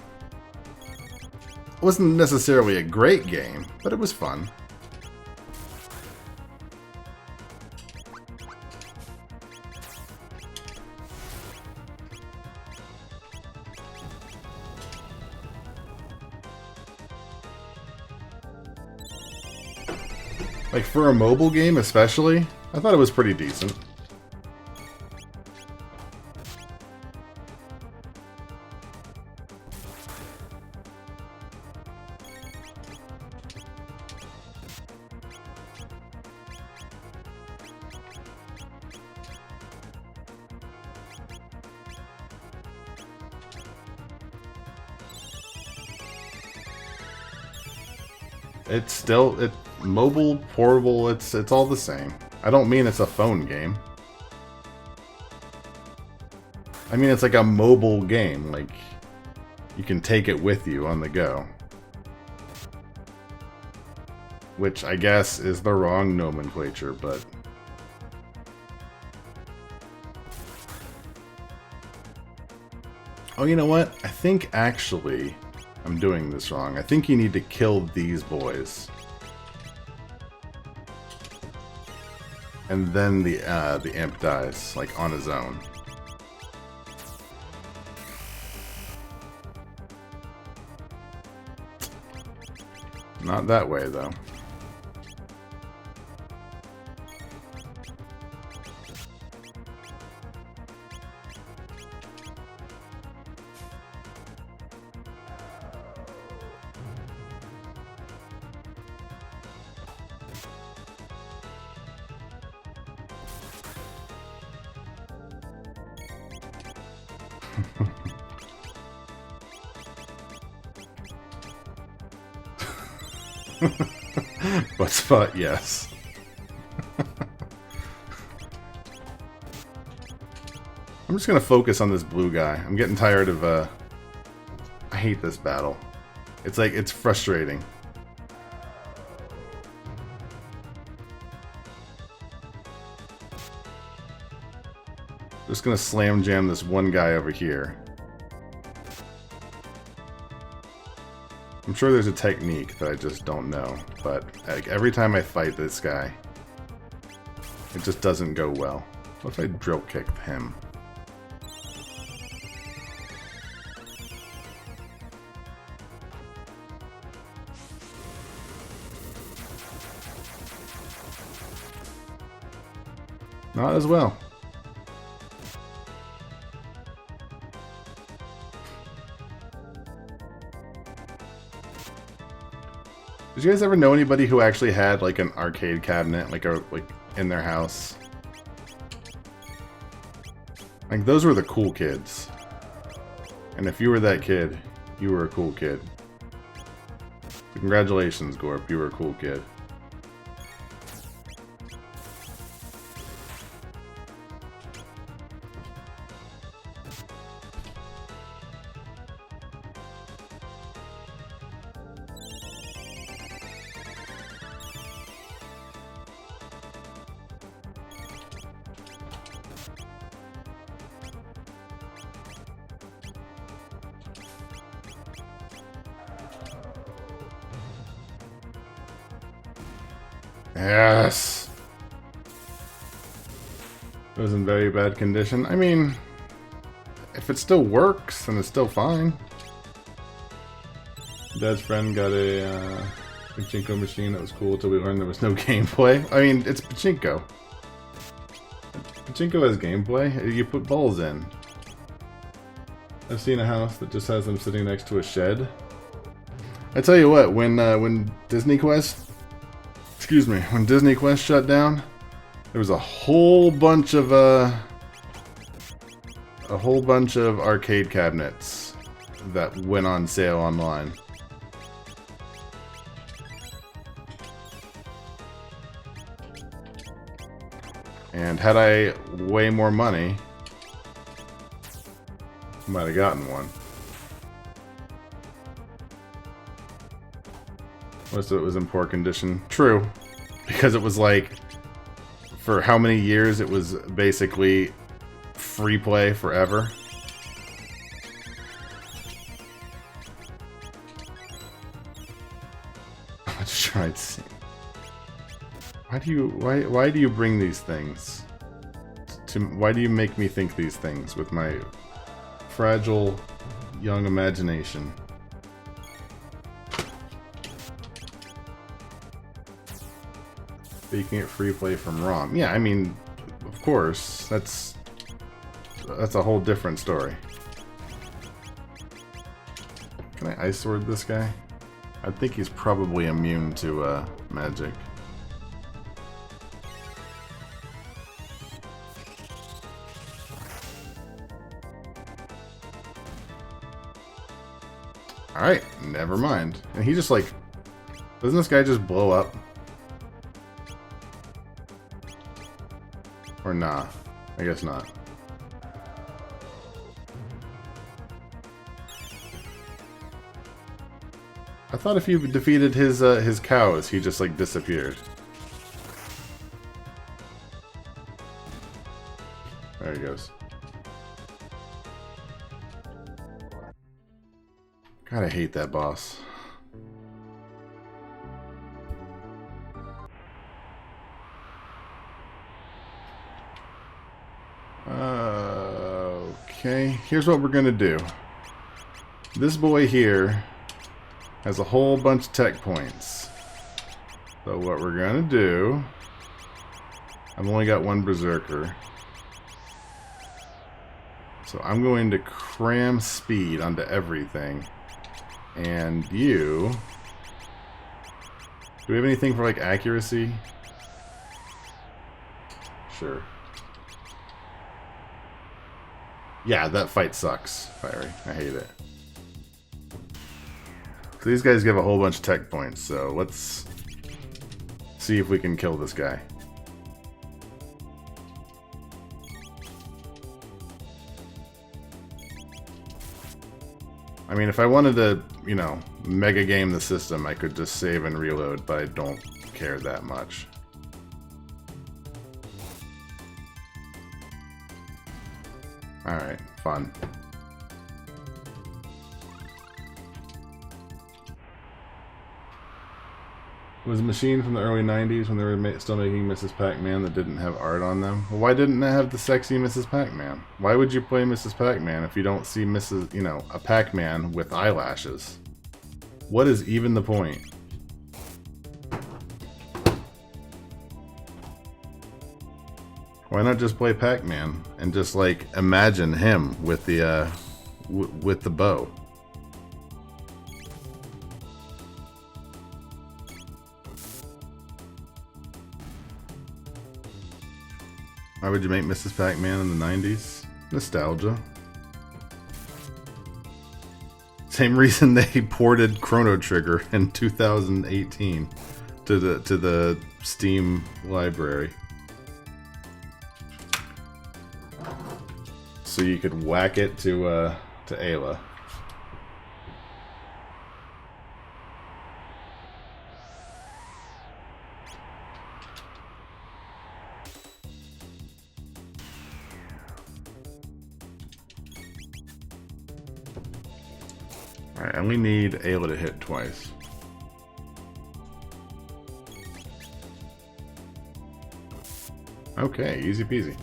S1: It wasn't necessarily a great game, but it was fun. Like, for a mobile game especially, I thought it was pretty decent. It's still mobile, portable, it's all the same. I don't mean it's a phone game. I mean it's like a mobile game, like you can take it with you on the go. Which I guess is the wrong nomenclature, but oh, you know what? I think actually I'm doing this wrong. I think you need to kill these boys. And then the imp dies, like, on his own. Not that way, though. But spot, yes. I'm just gonna focus on this blue guy. I'm getting tired of, I hate this battle. It's like, it's frustrating. Just gonna slam jam this one guy over here. I'm sure there's a technique that I just don't know, but like, every time I fight this guy, it just doesn't go well. What if I drill kick him? Not as well. Did you guys ever know anybody who actually had like an arcade cabinet, like in their house? Like, those were the cool kids. And if you were that kid, you were a cool kid. So congratulations, Gorp, you were a cool kid. Yes! It was in very bad condition. I mean, if it still works, then it's still fine. Dad's friend got a pachinko machine that was cool until we learned there was no gameplay. I mean, it's pachinko. Pachinko has gameplay. You put balls in. I've seen a house that just has them sitting next to a shed. I tell you what, when Disney Quest, when Disney Quest shut down, there was a whole bunch of arcade cabinets that went on sale online. And had I way more money, I might have gotten one. Most of it was in poor condition. True. Because it was like, for how many years it was basically free play forever. Let's try to see. Why do you bring these things? Why do you make me think these things with my fragile young imagination? Making it free play from ROM. Yeah, I mean, of course, that's a whole different story. Can I Ice Sword this guy? I think he's probably immune to magic. Alright, never mind. And he just like... Doesn't this guy just blow up? Or nah? I guess not. I thought if you defeated his cows, he just like disappeared. There he goes. God, I hate that boss. Okay, here's what we're gonna do. This boy here has a whole bunch of tech points. So what we're gonna do... I've only got one Berserker. So I'm going to cram speed onto everything. And you... Do we have anything for like accuracy? Sure. Yeah, that fight sucks, Fiery. I hate it. So these guys give a whole bunch of tech points, so let's see if we can kill this guy. I mean, if I wanted to, you know, mega game the system, I could just save and reload, but I don't care that much. Alright, fun. It was a machine from the early 90s when they were still making Mrs. Pac-Man that didn't have art on them. Well, why didn't it have the sexy Mrs. Pac-Man? Why would you play Mrs. Pac-Man if you don't see Mrs., you know, a Pac-Man with eyelashes? What is even the point? Why not just play Pac-Man and just like imagine him with the bow? Why would you make Mrs. Pac-Man in the 90s? Nostalgia. Same reason they ported Chrono Trigger in 2018 to the Steam library. So you could whack it to Ayla. Alright, I only need Ayla to hit twice. Okay, easy peasy.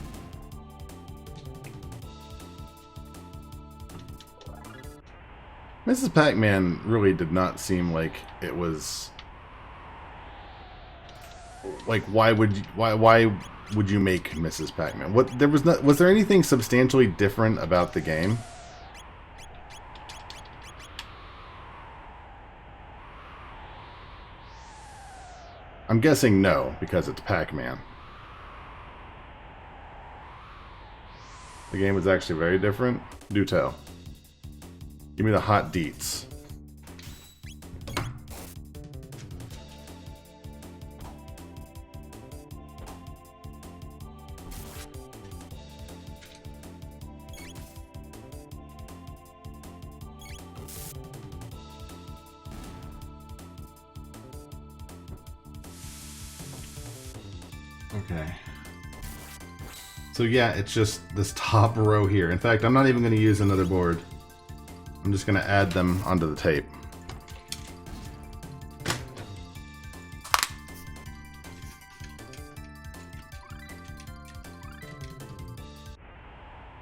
S1: Mrs. Pac-Man really did not seem like it was... Like, why would you make Mrs. Pac-Man? Was there anything substantially different about the game? I'm guessing no, because it's Pac-Man. The game was actually very different. Do tell. Give me the hot deets. Okay. So yeah, it's just this top row here. In fact, I'm not even going to use another board. I'm just going to add them onto the tape.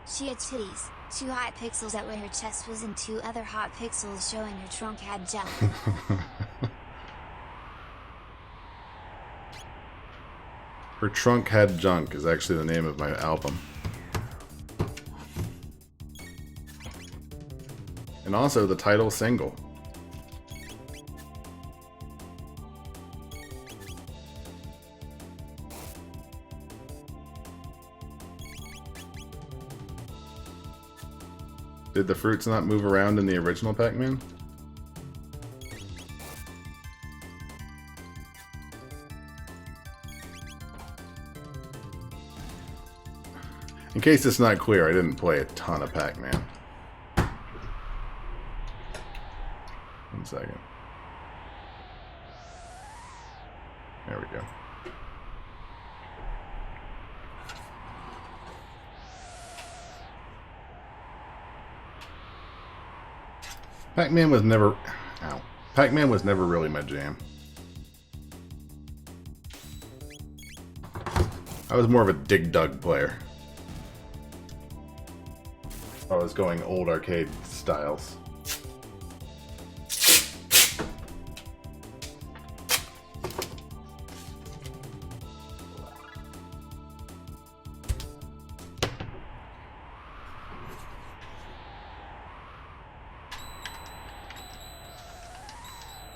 S3: She had titties, 2 hot pixels at where her chest was and 2 other hot pixels showing her trunk had junk.
S1: Her Trunk Had Junk is actually the name of my album. And also the title single. Did the fruits not move around in the original Pac-Man? In case it's not clear, I didn't play a ton of Pac-Man. 1 second. There we go. Pac-Man was never... Ow. Pac-Man was never really my jam. I was more of a Dig Dug player. I was going old arcade styles.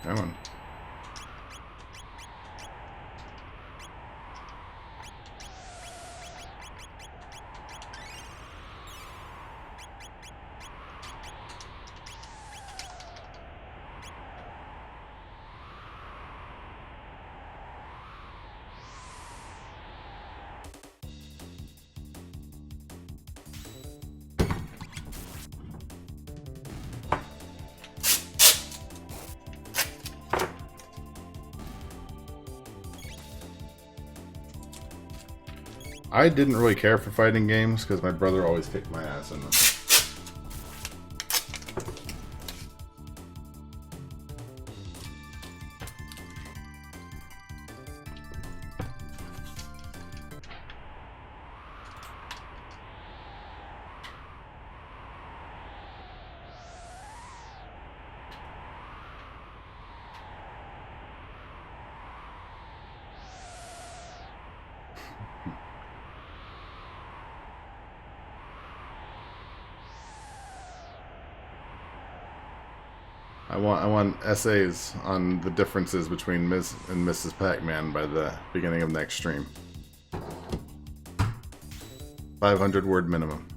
S1: Come on. I didn't really care for fighting games because my brother always kicked my ass in them. I want essays on the differences between Ms. and Mrs. Pac-Man by the beginning of next stream. 500 word minimum.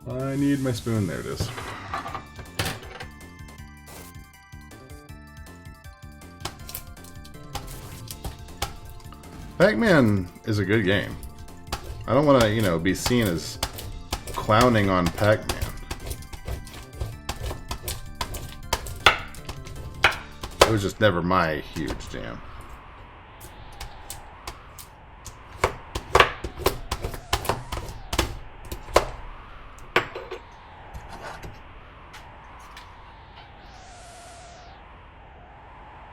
S1: I need my spoon. There it is. Pac-Man is a good game. I don't want to, be seen as clowning on Pac-Man. It was just never my huge jam.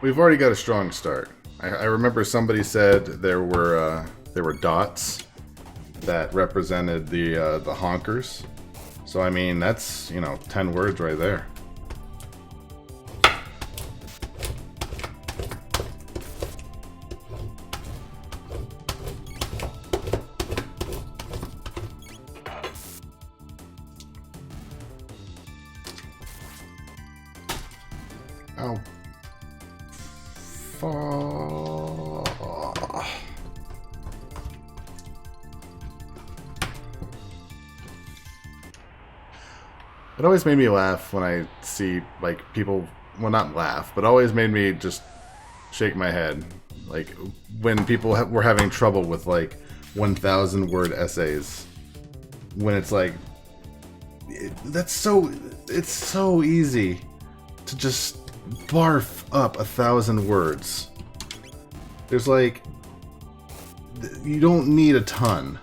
S1: We've already got a strong start. I remember somebody said there were dots that represented the honkers. So I mean, that's, you know, 10 words right there. Oh. It always made me laugh when I see, like, people, well, not laugh, but always made me just shake my head. Like, when people were having trouble with, like, 1,000 word essays. When it's like, it's so easy to just barf up 1,000 words. There's like, you don't need a ton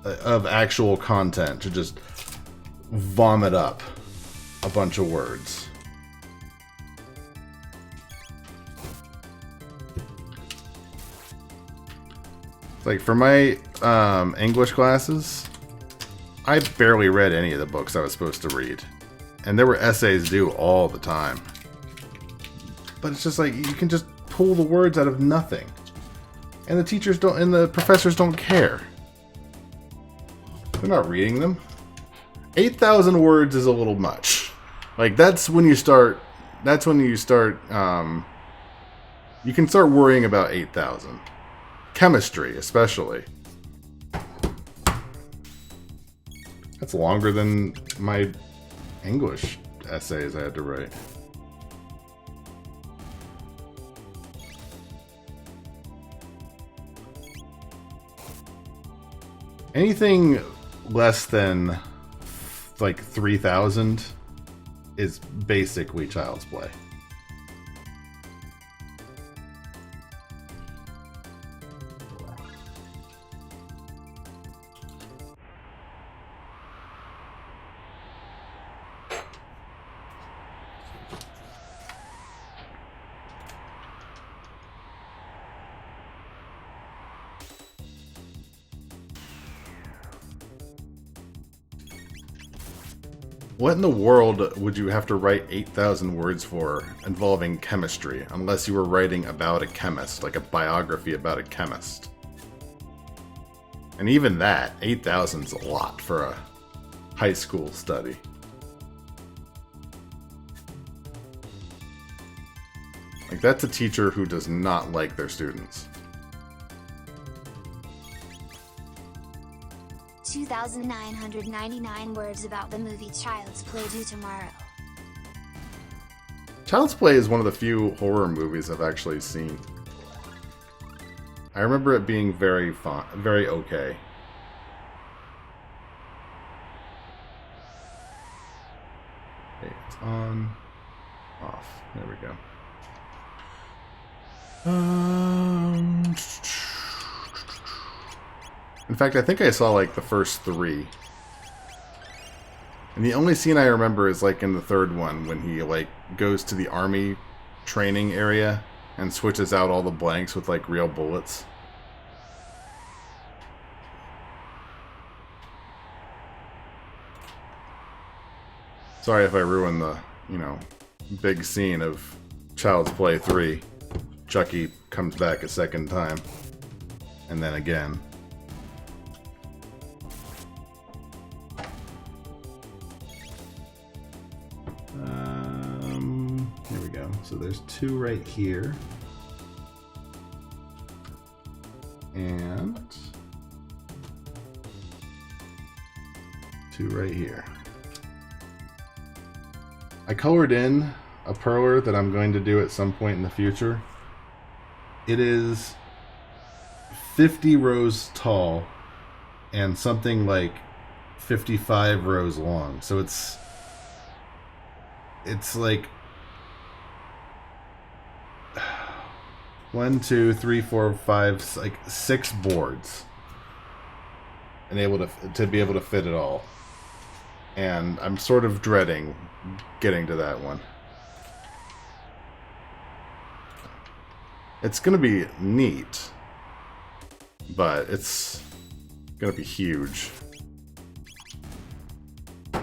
S1: of actual content to just vomit up a bunch of words. Like for my English classes, I barely read any of the books I was supposed to read. And there were essays due all the time. But it's just like, you can just pull the words out of nothing. And the teachers don't, and the professors don't care. They're not reading them. 8,000 words is a little much. Like, that's when you start, you can start worrying about 8,000. Chemistry, especially. That's longer than my English essays I had to write. Anything less than like 3,000 is basically child's play. What in the world would you have to write 8,000 words for involving chemistry, unless you were writing about a chemist, like a biography about a chemist? And even that, 8,000 is a lot for a high school study. Like, that's a teacher who does not like their students.
S3: 2,999 words about the movie Child's Play due tomorrow.
S1: Child's Play is one of the few horror movies I've actually seen. I remember it being very fun, very okay. Okay, it's on, off. There we go. In fact, I think I saw like the first 3. And the only scene I remember is like in the third one when he like goes to the army training area and switches out all the blanks with like real bullets. Sorry if I ruined the, you know, big scene of Child's Play 3. Chucky comes back a second time. And then again. Here we go. So there's 2 right here. And 2 right here. I colored in a perler that I'm going to do at some point in the future. It is 50 rows tall and something like 55 rows long. So it's like 1, 2, 3, 4, 5, like 6 boards, and able to be able to fit it all. And I'm sort of dreading getting to that one. It's going to be neat, but it's going to be huge. You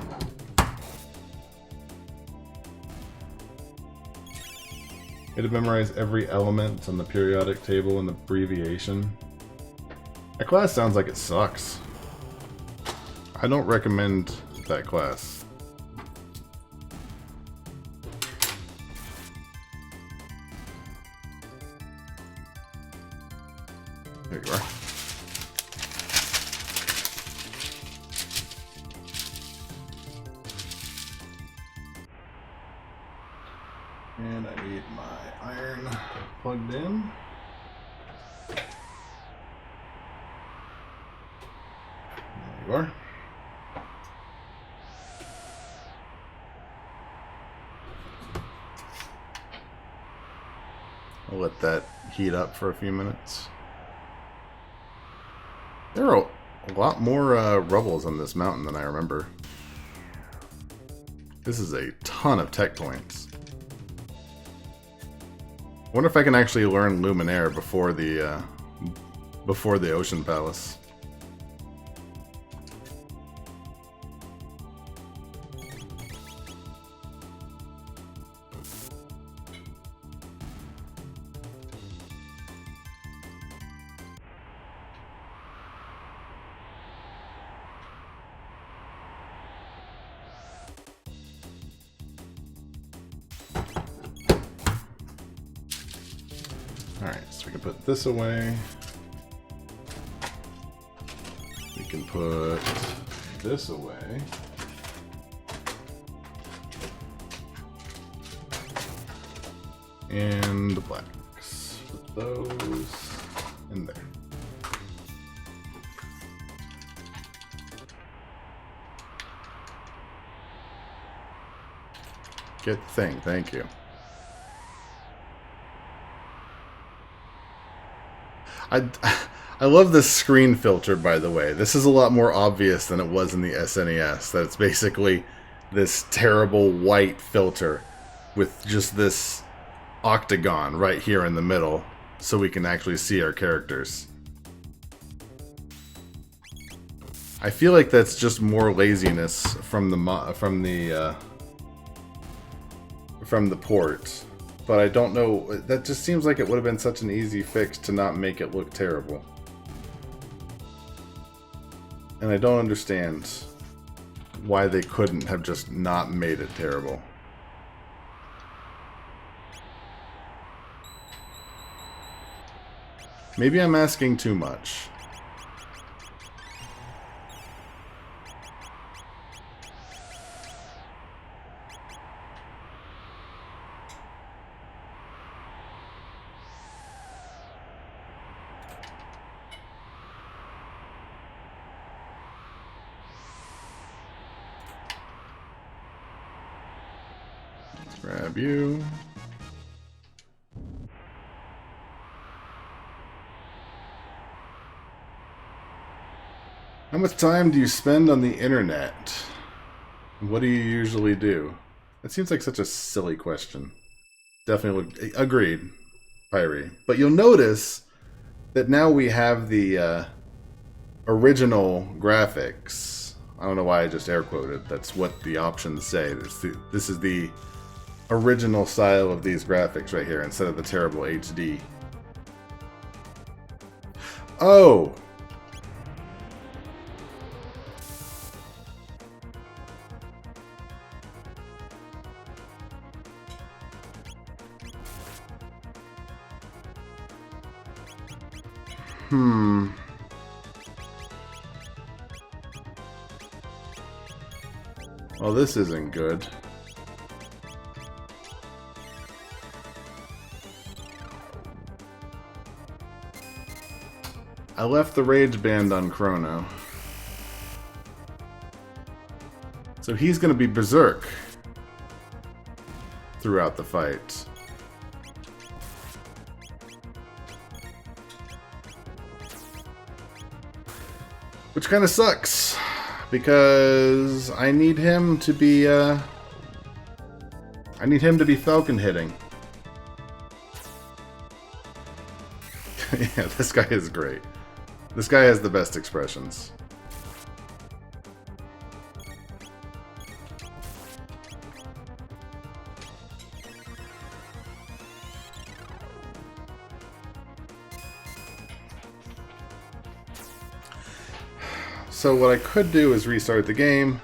S1: had to memorize every element on the periodic table and the abbreviation. That class sounds like it sucks. I don't recommend that class. There you are. And I need my iron plugged in. There you are. I'll let that heat up for a few minutes. There are a lot more rubbles on this mountain than I remember. This is a ton of tech points. I wonder if I can actually learn Luminaire before the Ocean Palace. Alright, so we can put this away. We can put this away. And the blacks. Put those in there. Get the thing, thank you. I love this screen filter, by the way. This is a lot more obvious than it was in the SNES. That it's basically this terrible white filter with just this octagon right here in the middle, so we can actually see our characters. I feel like that's just more laziness from the port. But I don't know, that just seems like it would have been such an easy fix to not make it look terrible. And I don't understand why they couldn't have just not made it terrible. Maybe I'm asking too much. Grab you. How much time do you spend on the internet? What do you usually do? That seems like such a silly question. Definitely agreed, Pyrie. But you'll notice that now we have the original graphics. I don't know why I just air quoted. That's what the options say. This is the original style of these graphics right here instead of the terrible HD. Oh! Well, this isn't good. I left the rage band on Chrono. So he's going to be berserk throughout the fight. Which kind of sucks, because I need him to be falcon hitting. Yeah, this guy is great. This guy has the best expressions. So what I could do is restart the game,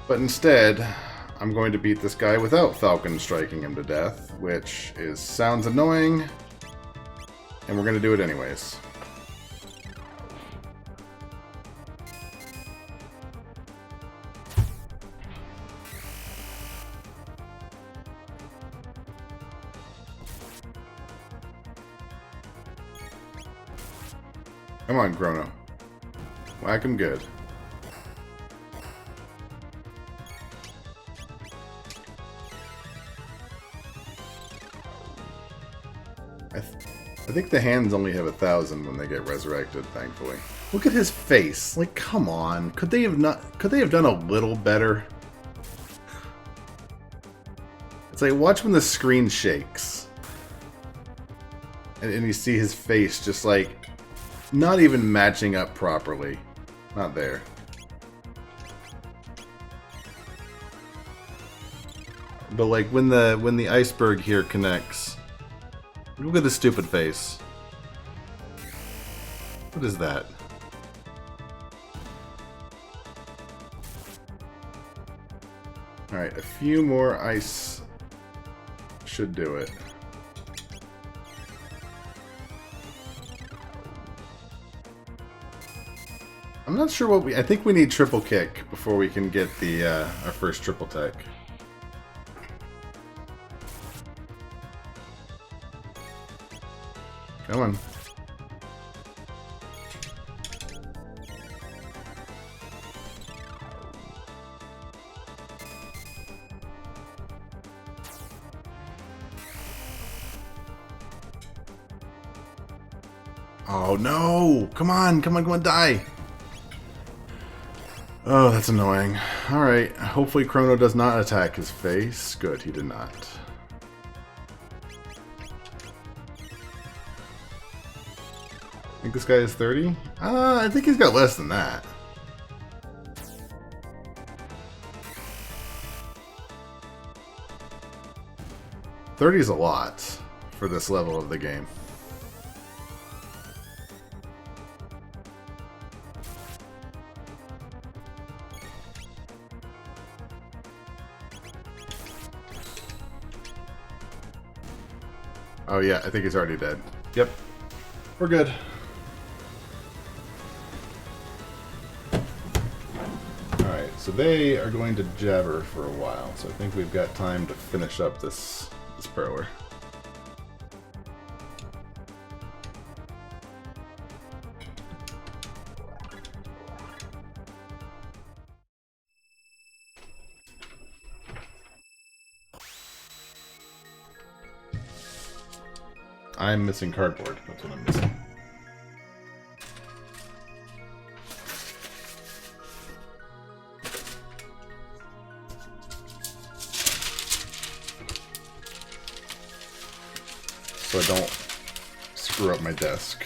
S1: but instead I'm going to beat this guy without Falcon striking him to death, which sounds annoying, and we're going to do it anyways. Come on, Chrono. Whack him good. I think the hands only have 1,000 when they get resurrected, thankfully. Look at his face. Like, come on. Could they have done a little better? It's like, watch when the screen shakes. And you see his face just like not even matching up properly. Not there. But like when the iceberg here connects, look at the stupid face. What is that? Alright, a few more ice should do it. I'm not sure what I think we need triple kick before we can get the our first triple tech. Come on. Oh no! Come on, come on, come on, die! Oh, that's annoying. Alright, hopefully Chrono does not attack his face. Good, he did not. I think this guy is 30? I think he's got less than that. $30 is a lot for this level of the game. Oh yeah, I think he's already dead. Yep. We're good. Alright, so they are going to jabber for a while, so I think we've got time to finish up this prower. I'm missing cardboard. That's what I'm missing. So I don't screw up my desk.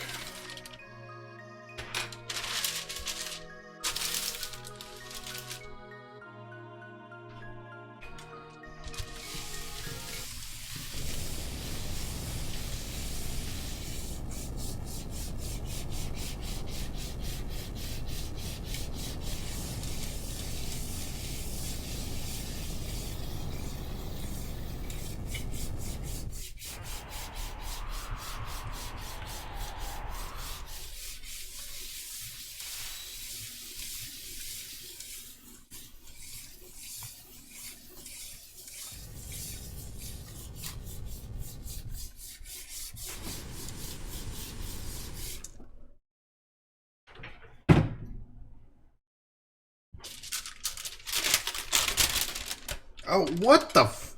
S1: Oh, what the f...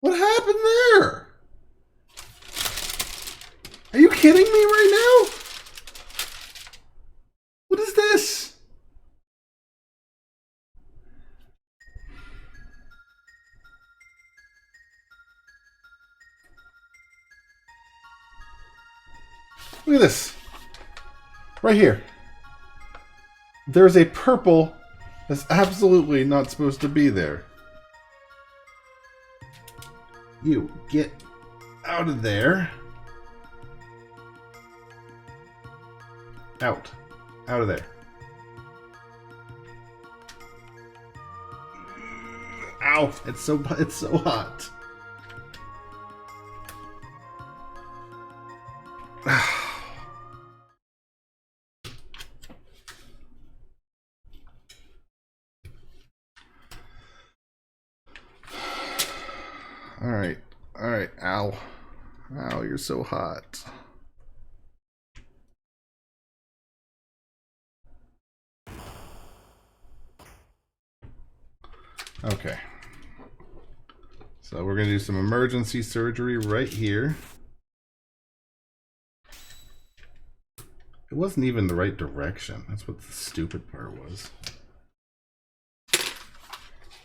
S1: What happened there? Are you kidding me right now? What is this? Look at this. Right here. There's a purple that's absolutely not supposed to be there. You get out of there. Out. Out of there. Ow! It's so hot. Alright. Alright. Ow. Ow, you're so hot. Okay. So we're going to do some emergency surgery right here. It wasn't even the right direction. That's what the stupid part was.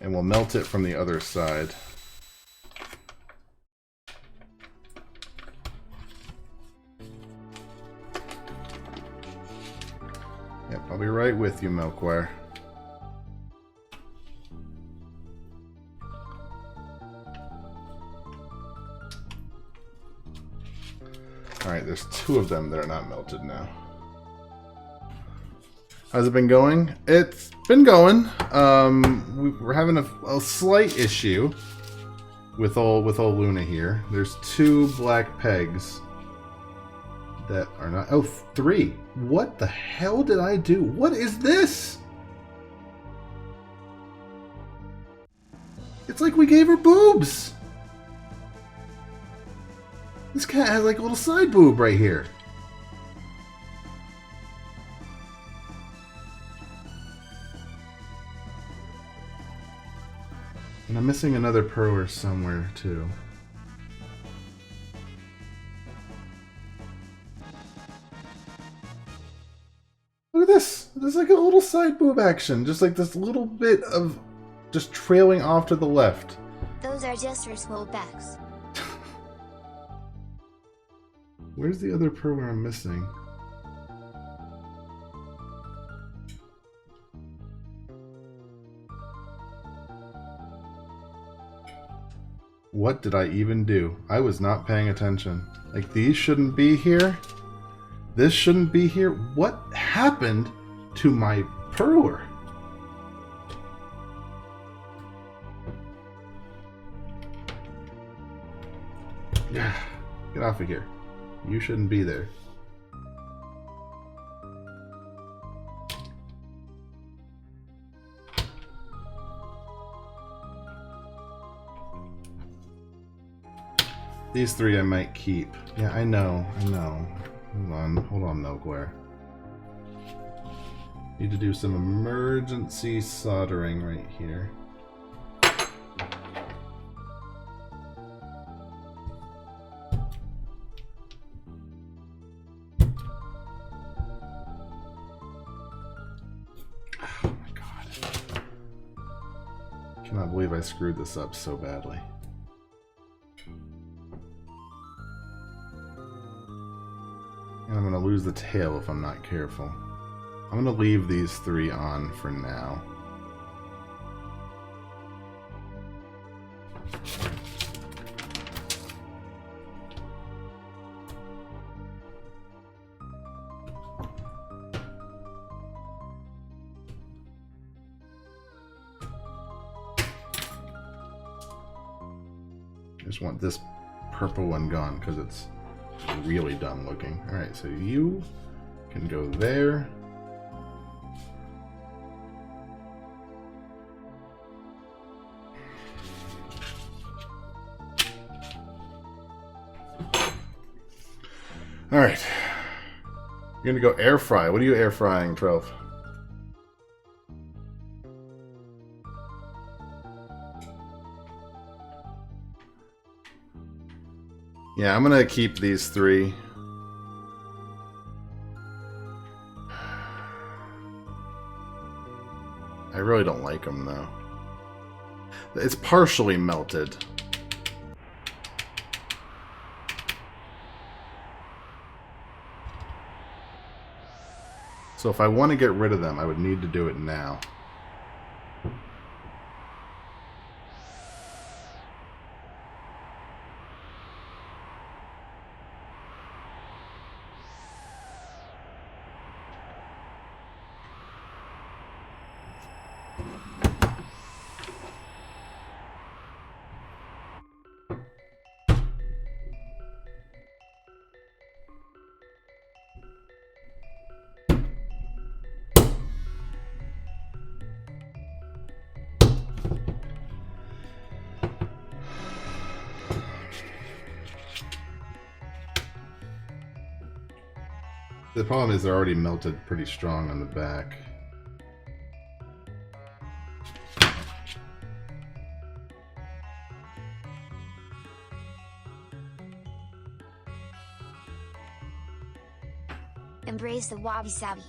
S1: And we'll melt it from the other side. Yep, I'll be right with you, Milkwire. Alright, there's two of them that are not melted now. How's it been going? It's been going. We're having a slight issue with old Luna here. There's two black pegs that are not... Oh, three. What the hell did I do? What is this? It's like we gave her boobs. This cat has like a little side boob right here. And I'm missing another purler somewhere too. Look at this. There's like a little side boob action. Just like this little bit of just trailing off to the left.
S3: Those are just her swole backs.
S1: Where's the other purler I'm missing? What did I even do? I was not paying attention. Like, these shouldn't be here. This shouldn't be here. What happened to my purler? Yeah, get off of here. You shouldn't be there. These three I might keep. Yeah, I know. Hold on, Milkware. Need to do some emergency soldering right here. Oh my god. Cannot believe I screwed this up so badly. And I'm going to lose the tail if I'm not careful. I'm going to leave these three on for now. I just want this purple one gone because it's really dumb looking. Alright, so you can go there. Alright. You're gonna go air fry. What are you air frying, 12? Yeah, I'm gonna keep these three. I really don't like them though. It's partially melted. So if I want to get rid of them, I would need to do it now. The problem is they're already melted pretty strong on the back.
S3: Embrace the wabi-sabi.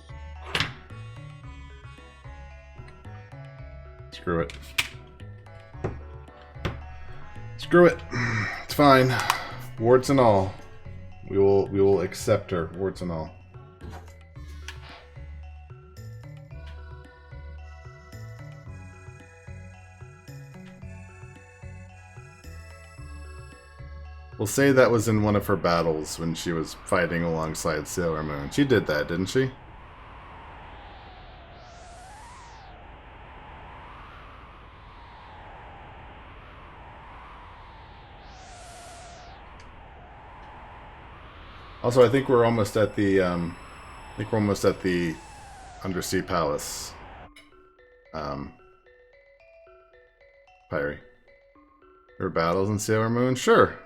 S1: Screw it. Screw it. It's fine. Warts and all. We will accept her, warts and all. We'll say that was in one of her battles when she was fighting alongside Sailor Moon. She did that, didn't she? Also, I think we're almost at the undersea palace. Pyre. There were battles in Sailor Moon? Sure.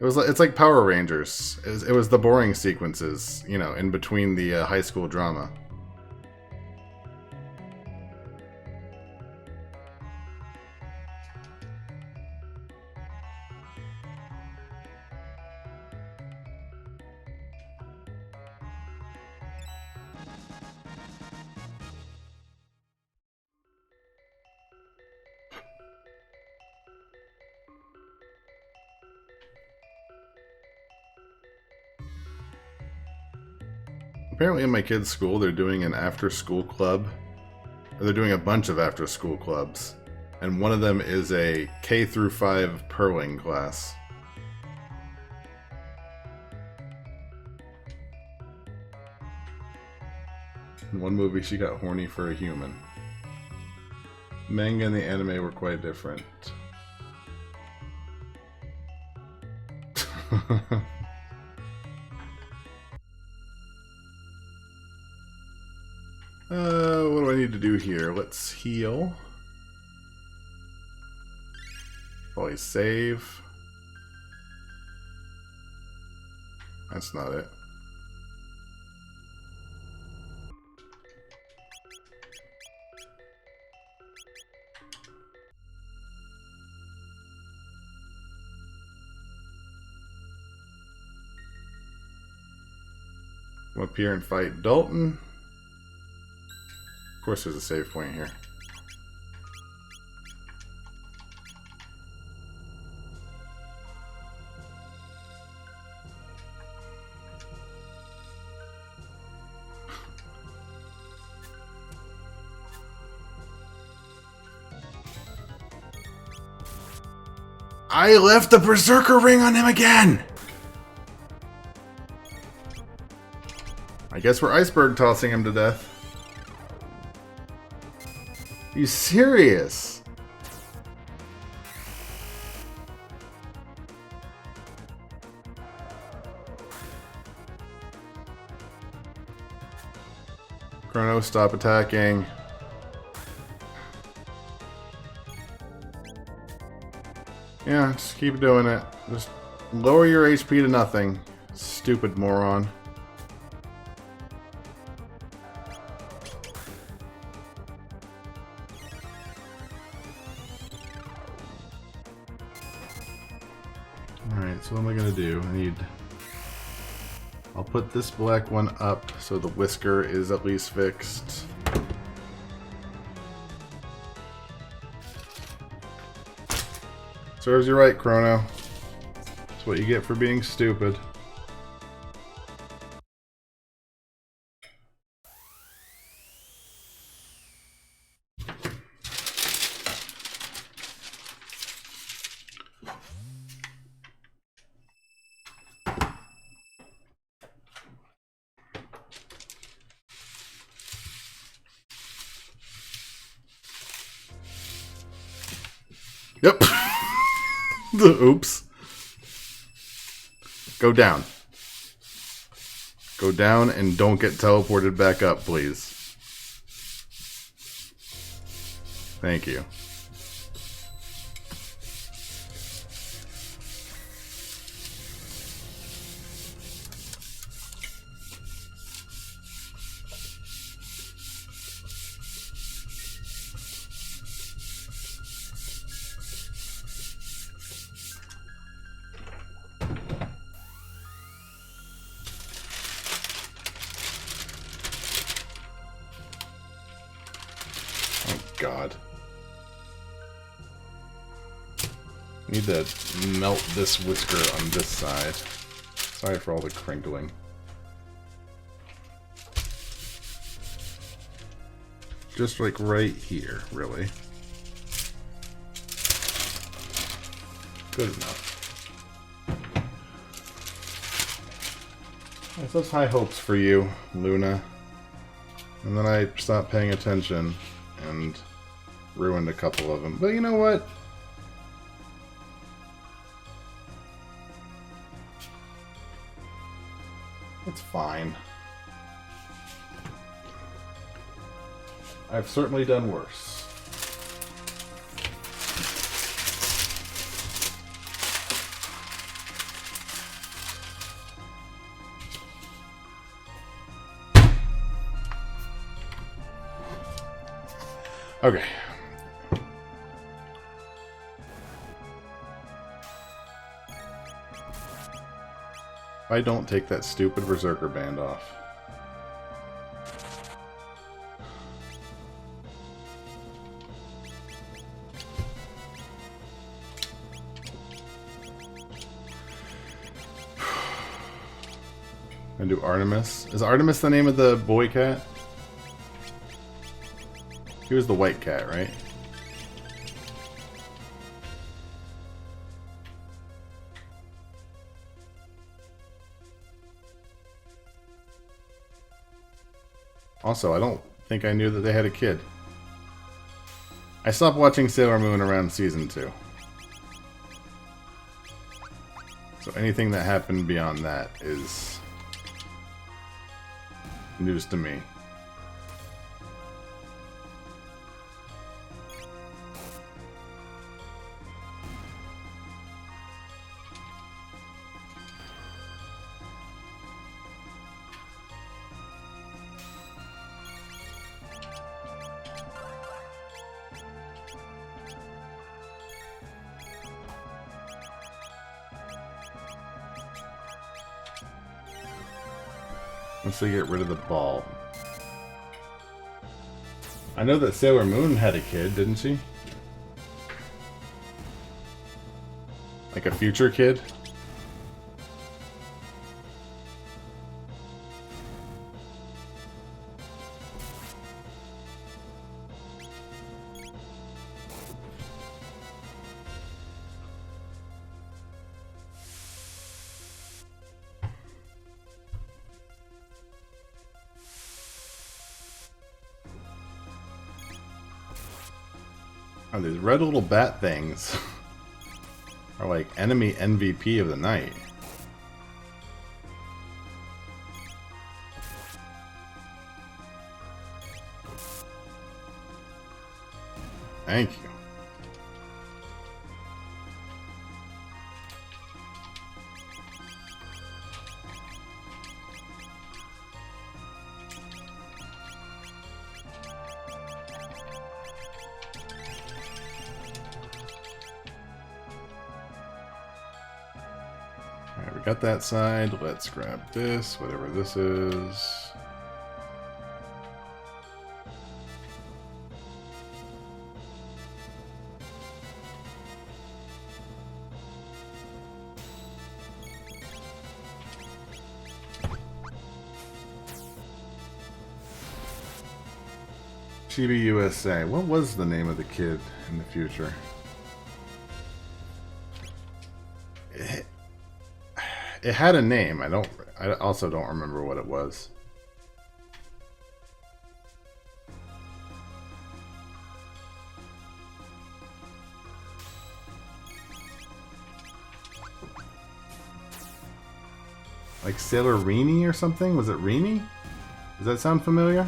S1: It's like Power Rangers. It was the boring sequences, you know, in between the high school drama. Apparently in my kids' school, they're doing an after-school club. Or they're doing a bunch of after-school clubs. And one of them is a K through 5 purling class. In one movie, she got horny for a human. Manga and the anime were quite different. What do I need to do here? Let's heal. Probably save. That's not it. Come up here and fight Dalton. Of course there's a save point here. I left the Berserker ring on him again! I guess we're iceberg tossing him to death. You serious? Chrono, stop attacking. Yeah, just keep doing it. Just lower your HP to nothing. Stupid moron. Alright, so what am I gonna do? I'll put this black one up so the whisker is at least fixed. Serves you right, Chrono. That's what you get for being stupid. Yep. Oops. Go down. Go down and don't get teleported back up, please. Thank you. Oh, God. Need to melt this whisker on this side. Sorry for all the crinkling. Just like right here, really. Good enough. I have such high hopes for you, Luna. And then I stopped paying attention and ruined a couple of them. But you know what? It's fine. I've certainly done worse. Okay. If I don't take that stupid Berserker band off. And do Artemis. Is Artemis the name of the boy cat? He was the white cat, right? Also, I don't think I knew that they had a kid. I stopped watching Sailor Moon around season 2. So anything that happened beyond that is news to me. Once we get rid of the ball. I know that Sailor Moon had a kid, didn't she? Like a future kid? Oh, these red little bat things are like enemy MVP of the night. Thank you. Alright, we got that side. Let's grab this, whatever this is. Chibi USA. What was the name of the kid in the future? It had a name. I also don't remember what it was. Like Sailor Reenie or something? Was it Reenie? Does that sound familiar?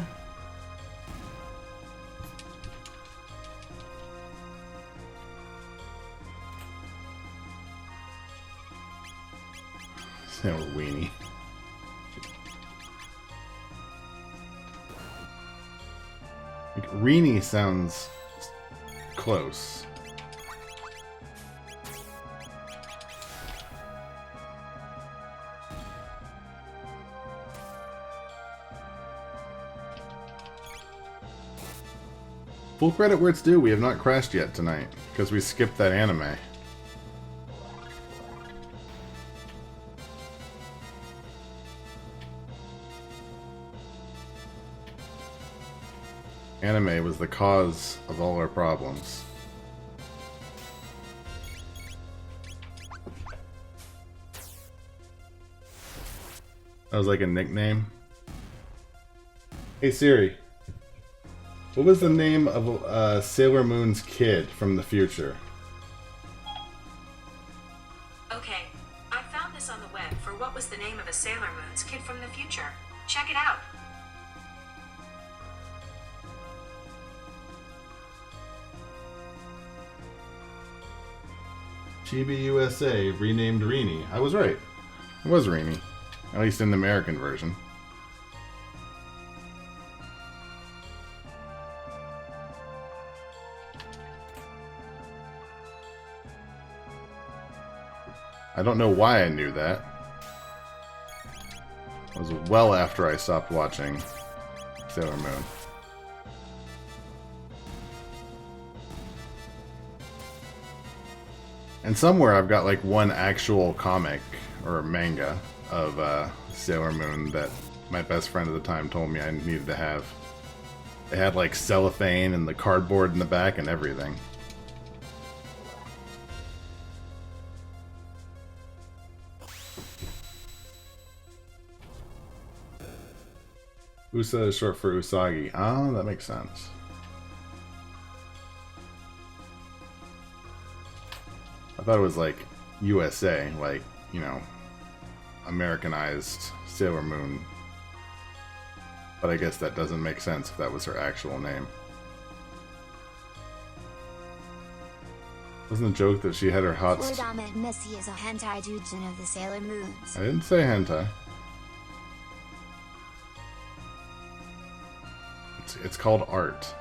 S1: Sailor Weenie. Like, Reenie sounds close. Full credit where it's due, we have not crashed yet tonight, because we skipped that anime. Anime was the cause of all our problems. That was like a nickname. Hey Siri. What was the name of Sailor Moon's kid from the future?
S5: Okay, I found this on the web for what was the name of a Sailor Moon's kid from the future. Check it out.
S1: Chibi USA renamed Reenie. I was right. It was Reenie. At least in the American version. I don't know why I knew that. It was well after I stopped watching Sailor Moon. And somewhere I've got like one actual comic or manga of Sailor Moon that my best friend at the time told me I needed to have. It had like cellophane and the cardboard in the back and everything. Usa is short for Usagi. Oh, that makes sense. I thought it was like USA, like, you know, Americanized Sailor Moon. But I guess that doesn't make sense if that was her actual name. Wasn't the joke that she had her hot...
S3: Floridama Missy is a hentai doujin of the Sailor Moons.
S1: I didn't say hentai. It's called art.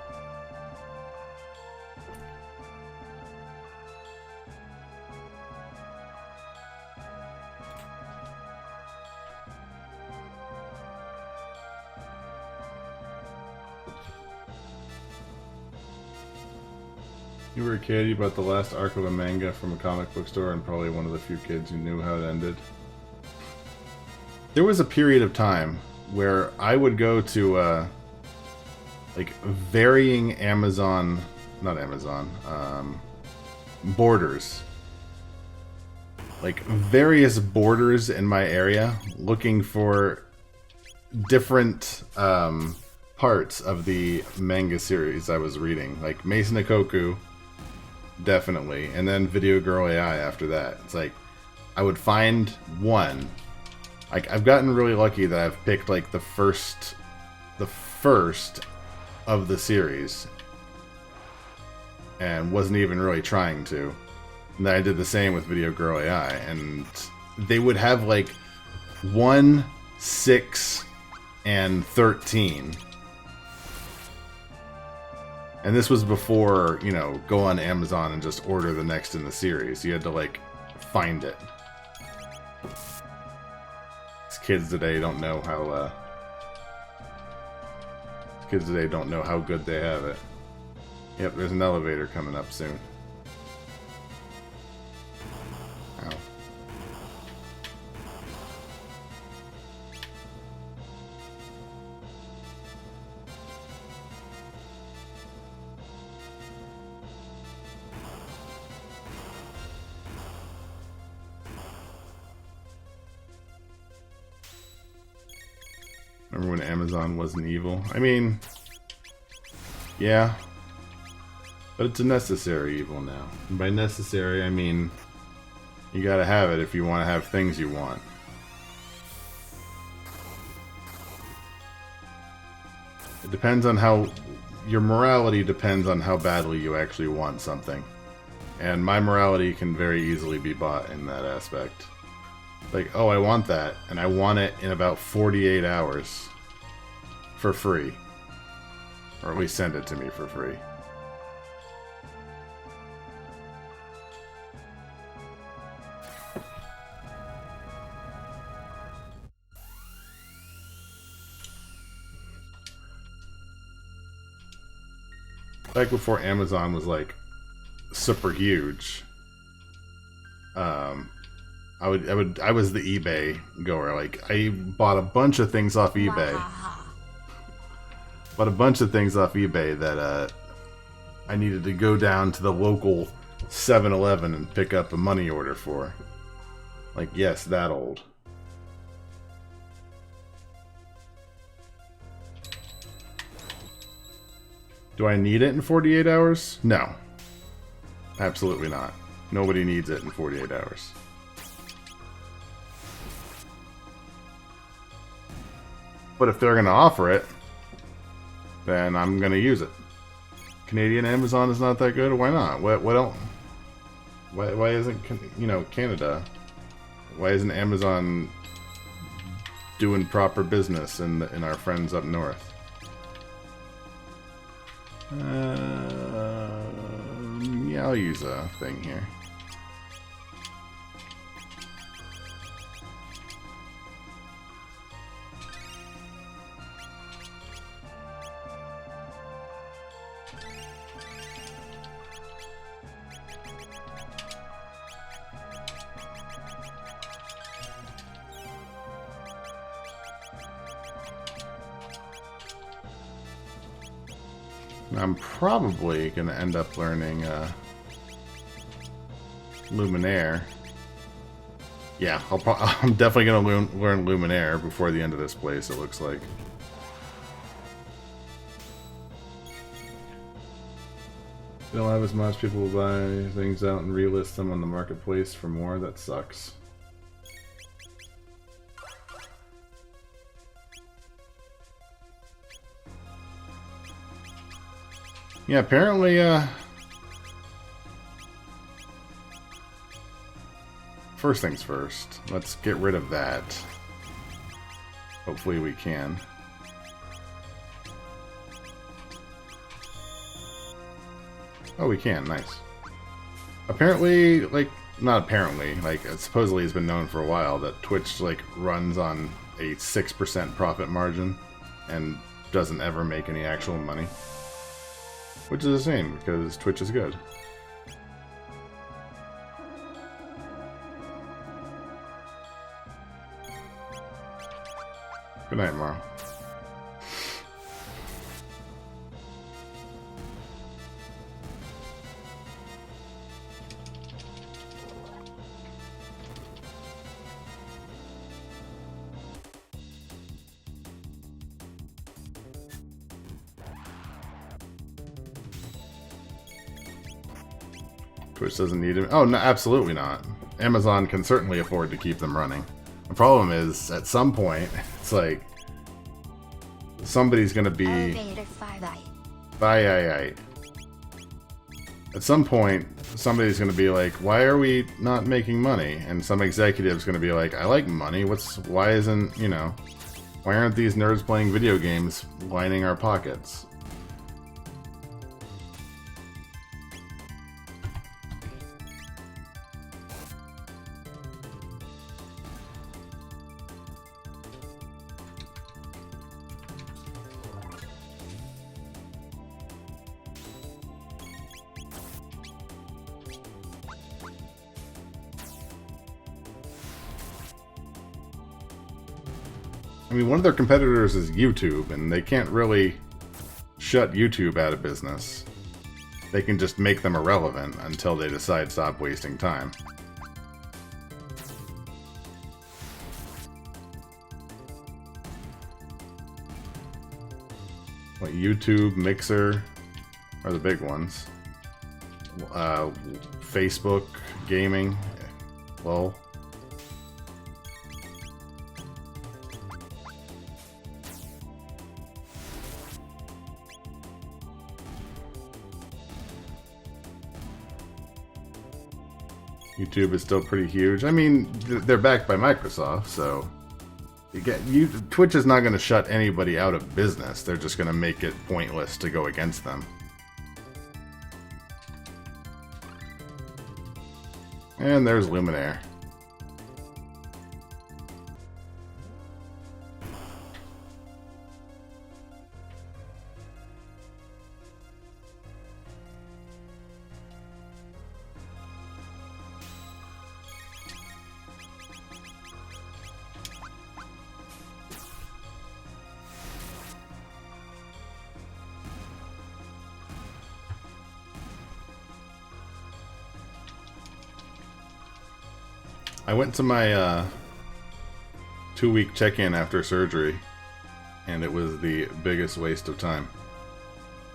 S1: You were a kid, you bought the last arc of a manga from a comic book store and probably one of the few kids who knew how it ended. There was a period of time where I would go to like varying borders. Like various borders in my area looking for different parts of the manga series I was reading. Like Mason Ikoku, definitely, and then Video Girl AI after that. It's like I would find one. Like I've gotten really lucky that I've picked like the first of the series and wasn't even really trying to. And then I did the same with Video Girl AI, and they would have like 1, 6, and 13. And this was before, you know, go on Amazon and just order the next in the series. You had to like find it. These kids today don't know how good they have it. Yep, there's an elevator coming up soon. Ow. Remember when Amazon wasn't evil? I mean, yeah. But it's a necessary evil now. And by necessary, I mean, you gotta have it if you want to have things you want. It depends on how... Your morality depends on how badly you actually want something. And my morality can very easily be bought in that aspect. Like, oh, I want that, and I want it in about 48 hours. For free. Or at least send it to me for free. Back before Amazon was like super huge, I was the eBay goer. Like, I bought a bunch of things off eBay. Bought a bunch of things off eBay that I needed to go down to the local 7-Eleven and pick up a money order for. Like, yes, that old. Do I need it in 48 hours? No. Absolutely not. Nobody needs it in 48 hours. But if they're going to offer it, then I'm going to use it. Canadian Amazon is not that good? Why not? What else? Why isn't, you know, Canada? Why isn't Amazon doing proper business in our friends up north? Yeah, I'll use a thing here. I'm probably going to end up learning Luminaire. Yeah, I'm definitely going to learn Luminaire before the end of this place, it looks like. They don't have as much. People will buy things out and relist them on the marketplace for more. That sucks. Yeah, apparently, first things first. Let's get rid of that. Hopefully we can. Oh, we can. Nice. Apparently, like, not apparently, like, it supposedly has been known for a while that Twitch, like, runs on a 6% profit margin and doesn't ever make any actual money. Which is a shame, because Twitch is good. Good night, Mara. Twitch doesn't need it. Oh, no, absolutely not. Amazon can certainly afford to keep them running. The problem is, at some point, it's like somebody's gonna be. At some point, somebody's gonna be like, "Why are we not making money?" And some executive's gonna be like, "I like money. Why isn't, you know, why aren't these nerds playing video games lining our pockets?" I mean, one of their competitors is YouTube, and they can't really shut YouTube out of business. They can just make them irrelevant until they decide to stop wasting time. What, YouTube, Mixer are the big ones. Facebook, gaming, well. YouTube is still pretty huge. I mean, they're backed by Microsoft, so Twitch is not going to shut anybody out of business. They're just going to make it pointless to go against them. And there's Luminaire. I went to my 2-week check-in after surgery, and it was the biggest waste of time.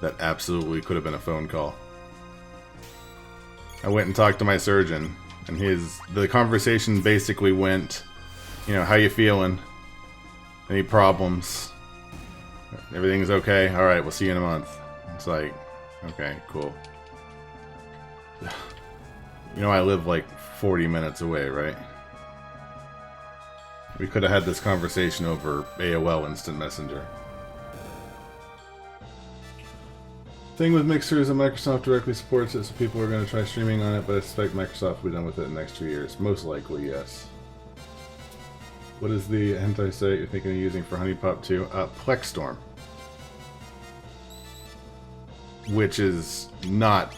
S1: That absolutely could have been a phone call. I went and talked to my surgeon, and the conversation basically went, you know, how you feeling? Any problems? Everything's okay? Alright, we'll see you in a month. It's like, okay, cool. You know I live like 40 minutes away, right? We could have had this conversation over AOL Instant Messenger. Thing with Mixer is that Microsoft directly supports it, so people are going to try streaming on it, but I suspect Microsoft will be done with it in the next 2 years. Most likely, yes. What is the hentai site you're thinking of using for Honeypop 2? Plexstorm. Which is not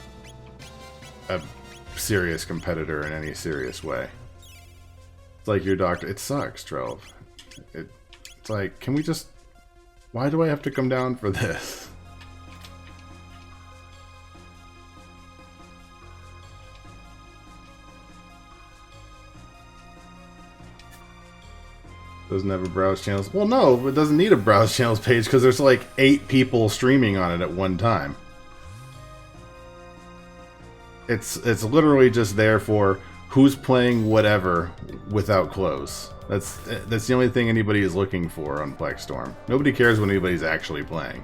S1: a serious competitor in any serious way. It's like your doctor. It sucks, Trove. It's like, can we just... Why do I have to come down for this? Doesn't have a browse channels. Well, no, it doesn't need a browse channels page because there's like 8 people streaming on it at one time. It's literally just there for who's playing whatever without clothes. That's the only thing anybody is looking for on Plexstorm. Nobody cares when anybody's actually playing.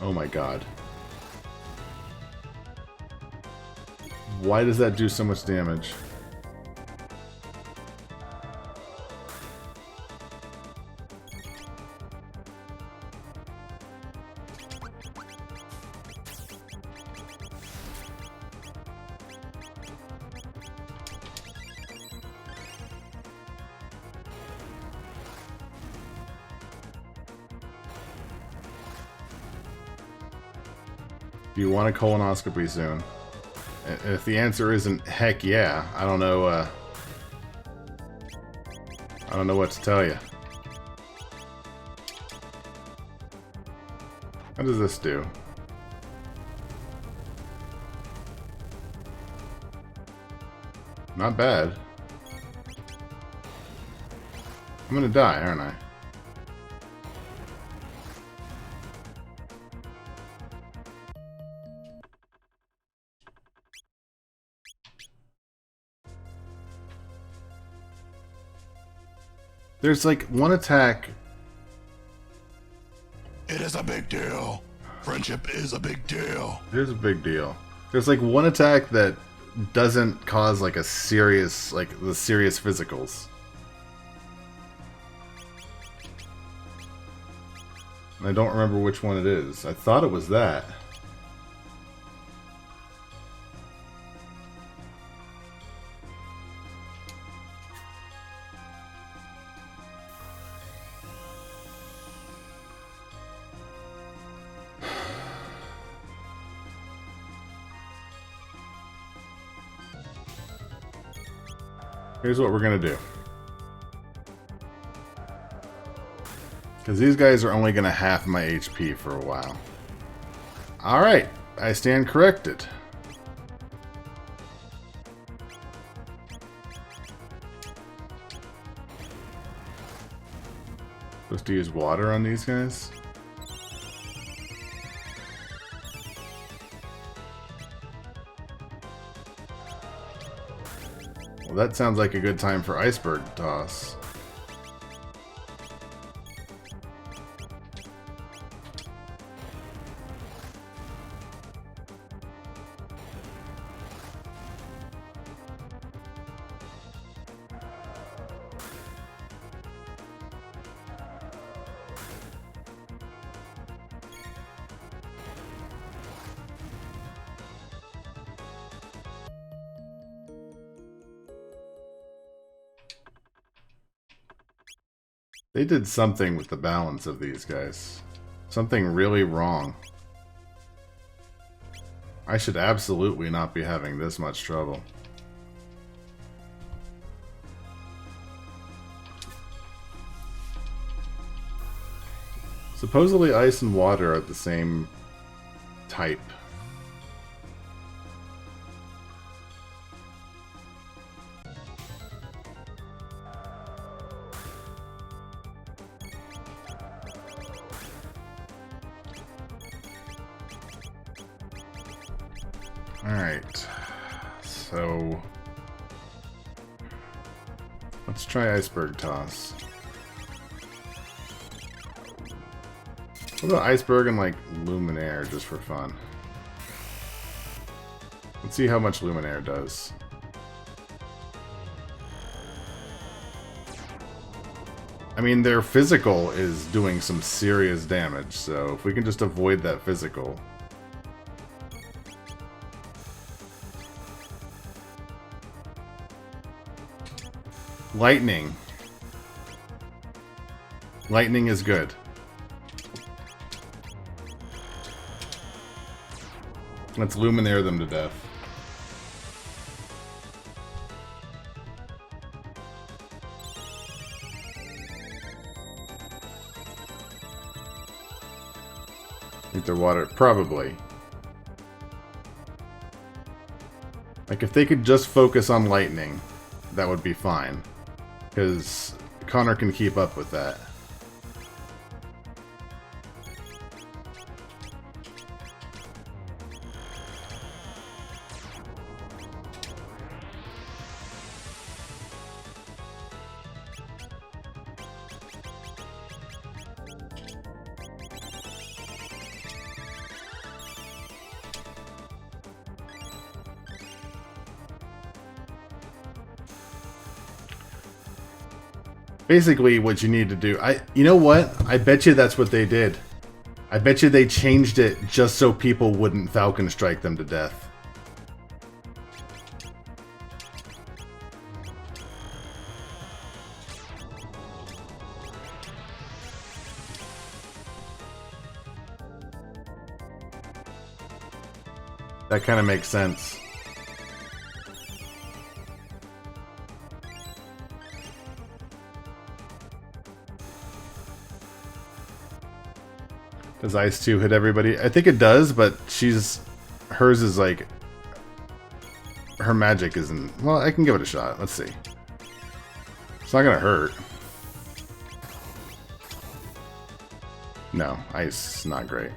S1: Oh my god. Why does that do so much damage? Do you want a colonoscopy soon? If the answer isn't heck yeah, I don't know what to tell you. What does this do? Not bad. I'm gonna die, aren't I? There's like one attack.
S6: It is a big deal. Friendship is a big deal.
S1: Here's a big deal. There's like one attack that doesn't cause like a serious, like the serious physicals. And I don't remember which one it is. I thought it was that. Here's what we're gonna do. Because these guys are only gonna half my HP for a while. Alright, I stand corrected. Supposed to use water on these guys? Well, that sounds like a good time for iceberg toss. They did something with the balance of these guys. Something really wrong. I should absolutely not be having this much trouble. Supposedly ice and water are the same type. Alright, so let's try iceberg toss. What about iceberg and like luminaire just for fun? Let's see how much luminaire does. I mean, their physical is doing some serious damage, so if we can just avoid that physical. Lightning. Lightning is good. Let's luminaire them to death. Eat their water? Probably. Like, if they could just focus on lightning, that would be fine. Because Connor can keep up with that. Basically, what you need to do... you know what? I bet you that's what they did. I bet you they changed it just so people wouldn't Falcon Strike them to death. That kind of makes sense. Does Ice 2 hit everybody? I think it does, but hers is like, her magic isn't, well, I can give it a shot. Let's see. It's not gonna hurt. No, ice is not great.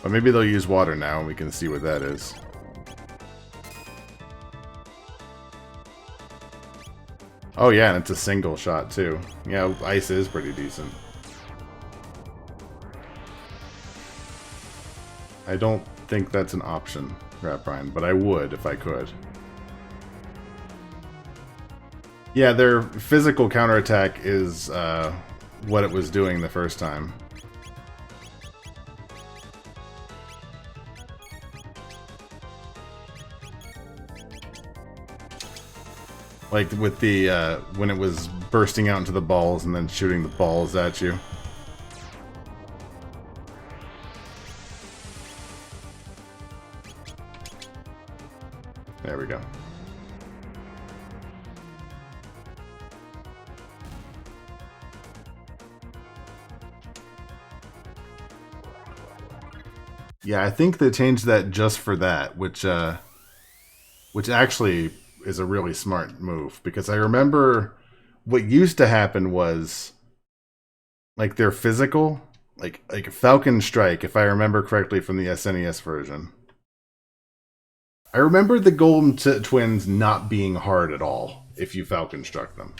S1: But maybe they'll use water now and we can see what that is. Oh yeah, and it's a single shot too. Yeah, ice is pretty decent. I don't think that's an option, Rat Brian, but I would if I could. Yeah, their physical counterattack is what it was doing the first time. Like with the, when it was bursting out into the balls and then shooting the balls at you. There we go. Yeah, I think they changed that just for that, which actually is a really smart move, because I remember what used to happen was like their physical, like Falcon Strike, if I remember correctly from the SNES version. I remember the Golem Twins not being hard at all. if you Falcon struck them.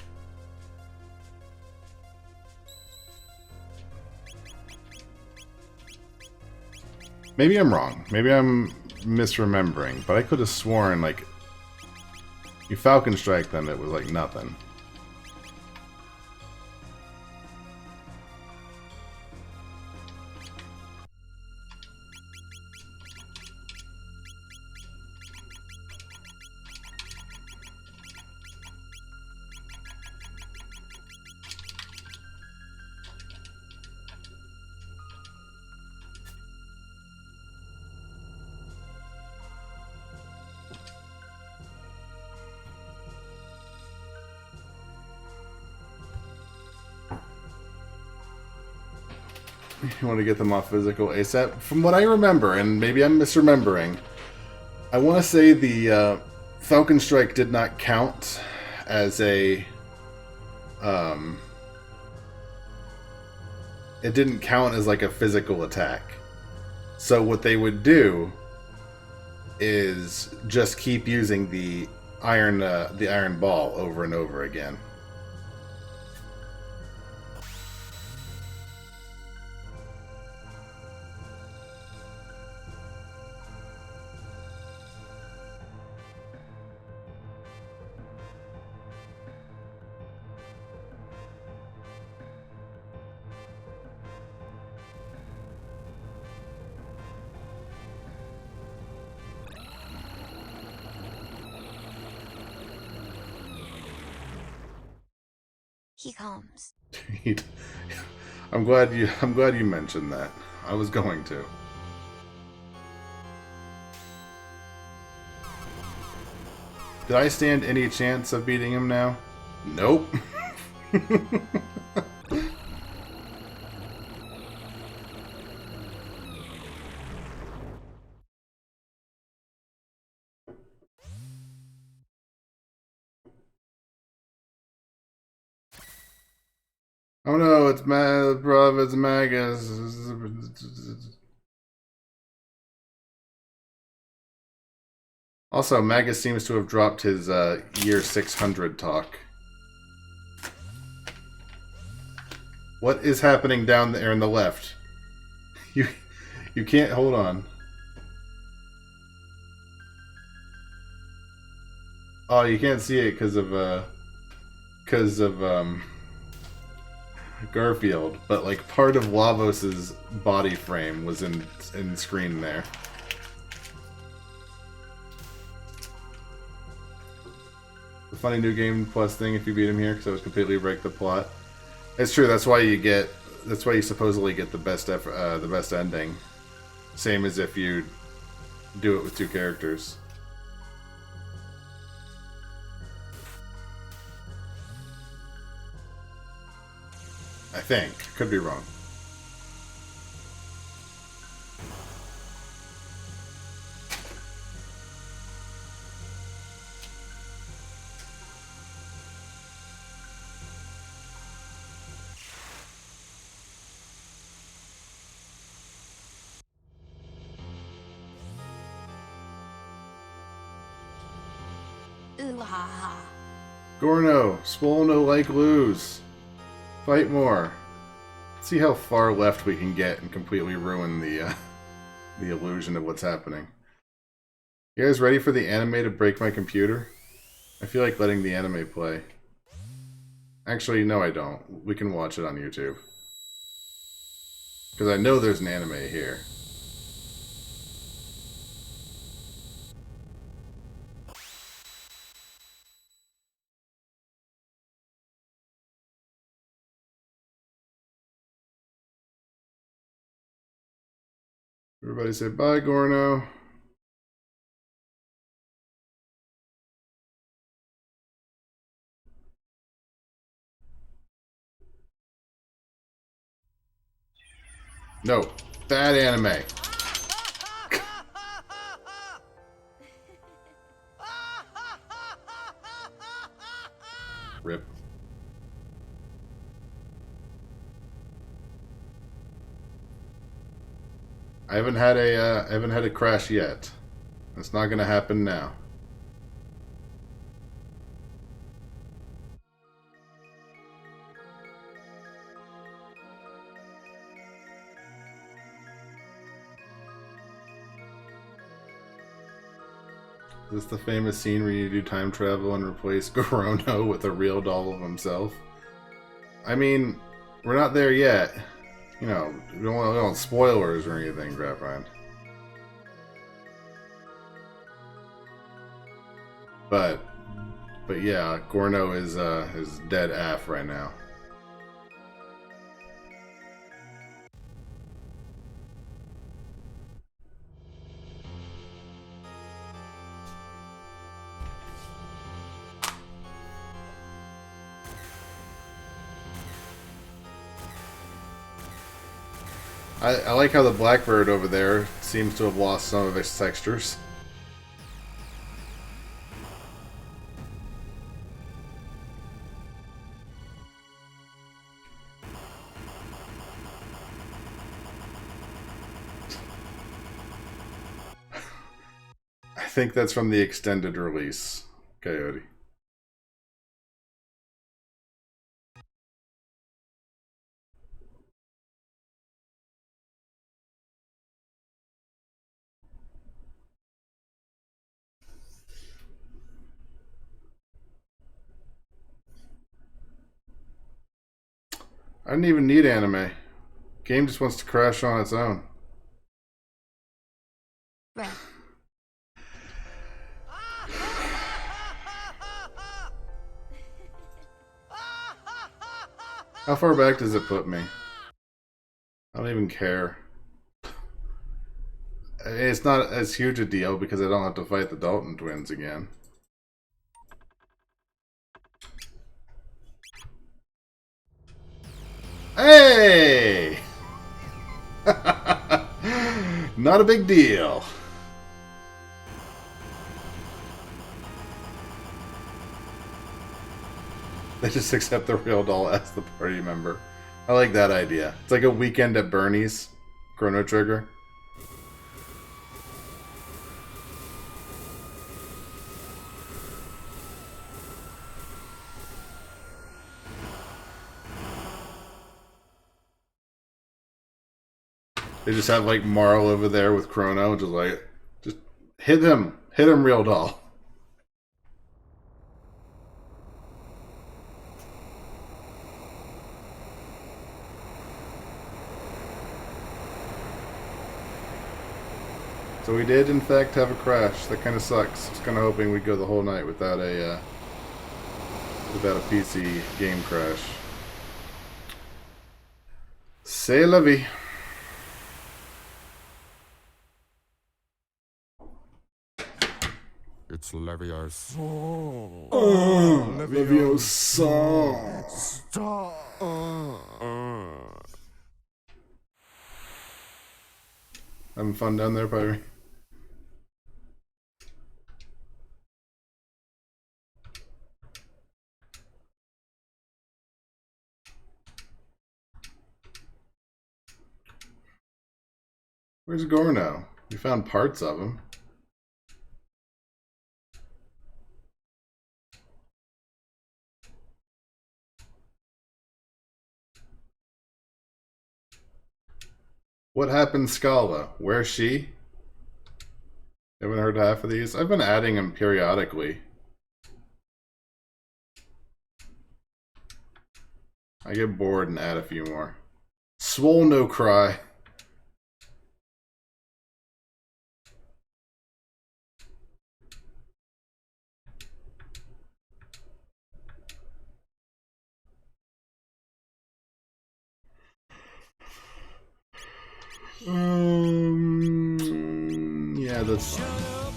S1: Maybe I'm wrong. Maybe I'm misremembering, but I could have sworn, like, you Falcon strike them, it was like nothing. You want to get them off physical ASAP? From what I remember, and maybe I'm misremembering, I want to say the Falcon Strike did not count as a... it didn't count as like a physical attack. So what they would do is just keep using the iron ball over and over again.
S3: He comes.
S1: I'm glad you mentioned that. I was going to. Did I stand any chance of beating him now? Nope. Oh no, it's bruv, it's Magus. Also, Magus seems to have dropped his year 600 talk. What is happening down there in the left? You can't hold on. Oh, you can't see it because of Garfield, but like part of Lavos's body frame was in screen there. The funny new game plus thing if you beat him here, because it would completely break the plot. It's true. That's why you supposedly get the best ending. Same as if you do it with two characters. I think. Could be wrong.
S3: Ooh ha ha.
S1: Chrono, Spolno like lose. Fight more. Let's see how far left we can get and completely ruin the illusion of what's happening. You guys ready for the anime to break my computer? I feel like letting the anime play. Actually, no I don't. We can watch it on YouTube. Because I know there's an anime here. Everybody say bye, Gorno. No, bad anime. Rip. I haven't had a crash yet. It's not gonna happen now. Is this the famous scene where you do time travel and replace Chrono with a real doll of himself? I mean, we're not there yet. You know, we don't want spoilers or anything, Grapevine. But yeah, Gorno is dead AF right now. I like how the Blackbird over there seems to have lost some of its textures. I think that's from the extended release, Coyote. I didn't even need anime. Game just wants to crash on its own.
S3: Right.
S1: How far back does it put me? I don't even care. It's not as huge a deal because I don't have to fight the Dalton twins again. Hey! Not a big deal. They just accept the real doll as the party member. I like that idea. It's like a weekend at Bernie's. Chrono Trigger. They just have like Marl over there with Chrono, just hit him, real doll. So we did in fact have a crash. That kind of sucks. I was kind of hoping we'd go the whole night without a PC game crash. C'est la vie.
S2: It's Leviosa.
S1: Leviosa.
S2: Stop.
S1: Having fun down there, Pyre? Where's Gorno? We found parts of him. What happened, Scala? Where's she? Haven't heard half of these. I've been adding them periodically. I get bored and add a few more. Swole no cry. Yeah, that's fine.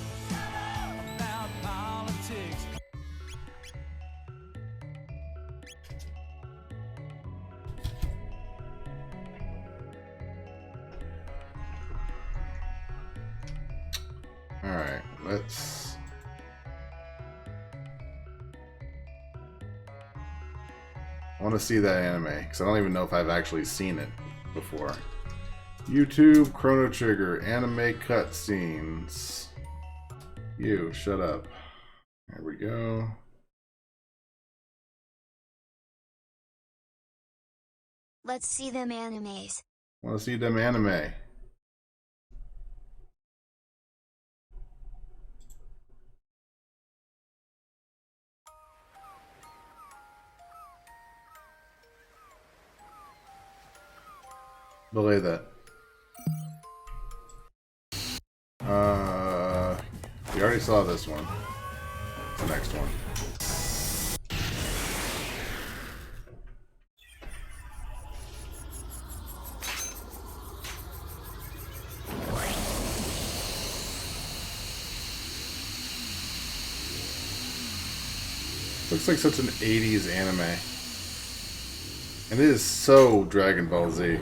S1: Alright, let's... I want to see that anime, because I don't even know if I've actually seen it before. YouTube, Chrono Trigger, anime cutscenes. You, shut up. There we go.
S3: Let's see them animes.
S1: Want to see them anime. belay that. We already saw this one. The next one. Looks like such an 80s anime. And it is so Dragon Ball Z.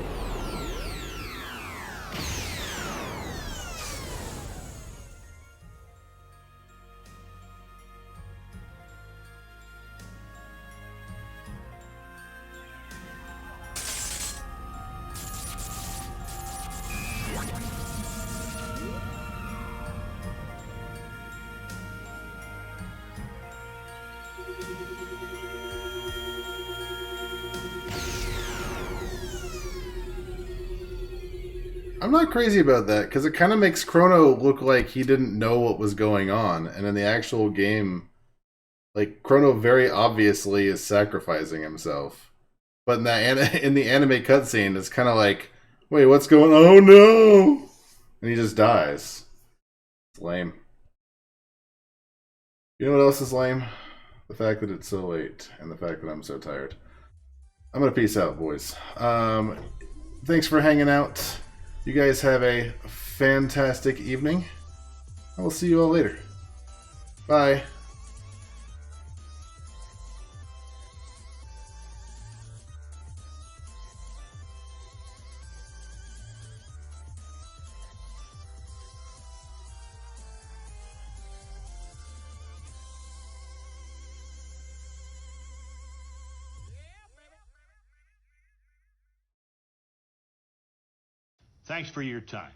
S1: I'm not crazy about that, because it kind of makes Chrono look like he didn't know what was going on, and in the actual game, like, Chrono very obviously is sacrificing himself. But in the anime cutscene, it's kind of like, wait, what's going on? Oh no! And he just dies. It's lame. You know what else is lame? The fact that it's so late, and the fact that I'm so tired. I'm gonna peace out, boys. Thanks for hanging out. You guys have a fantastic evening. I will see you all later. Bye.
S7: Thanks for your time.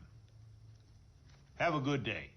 S7: Have a good day.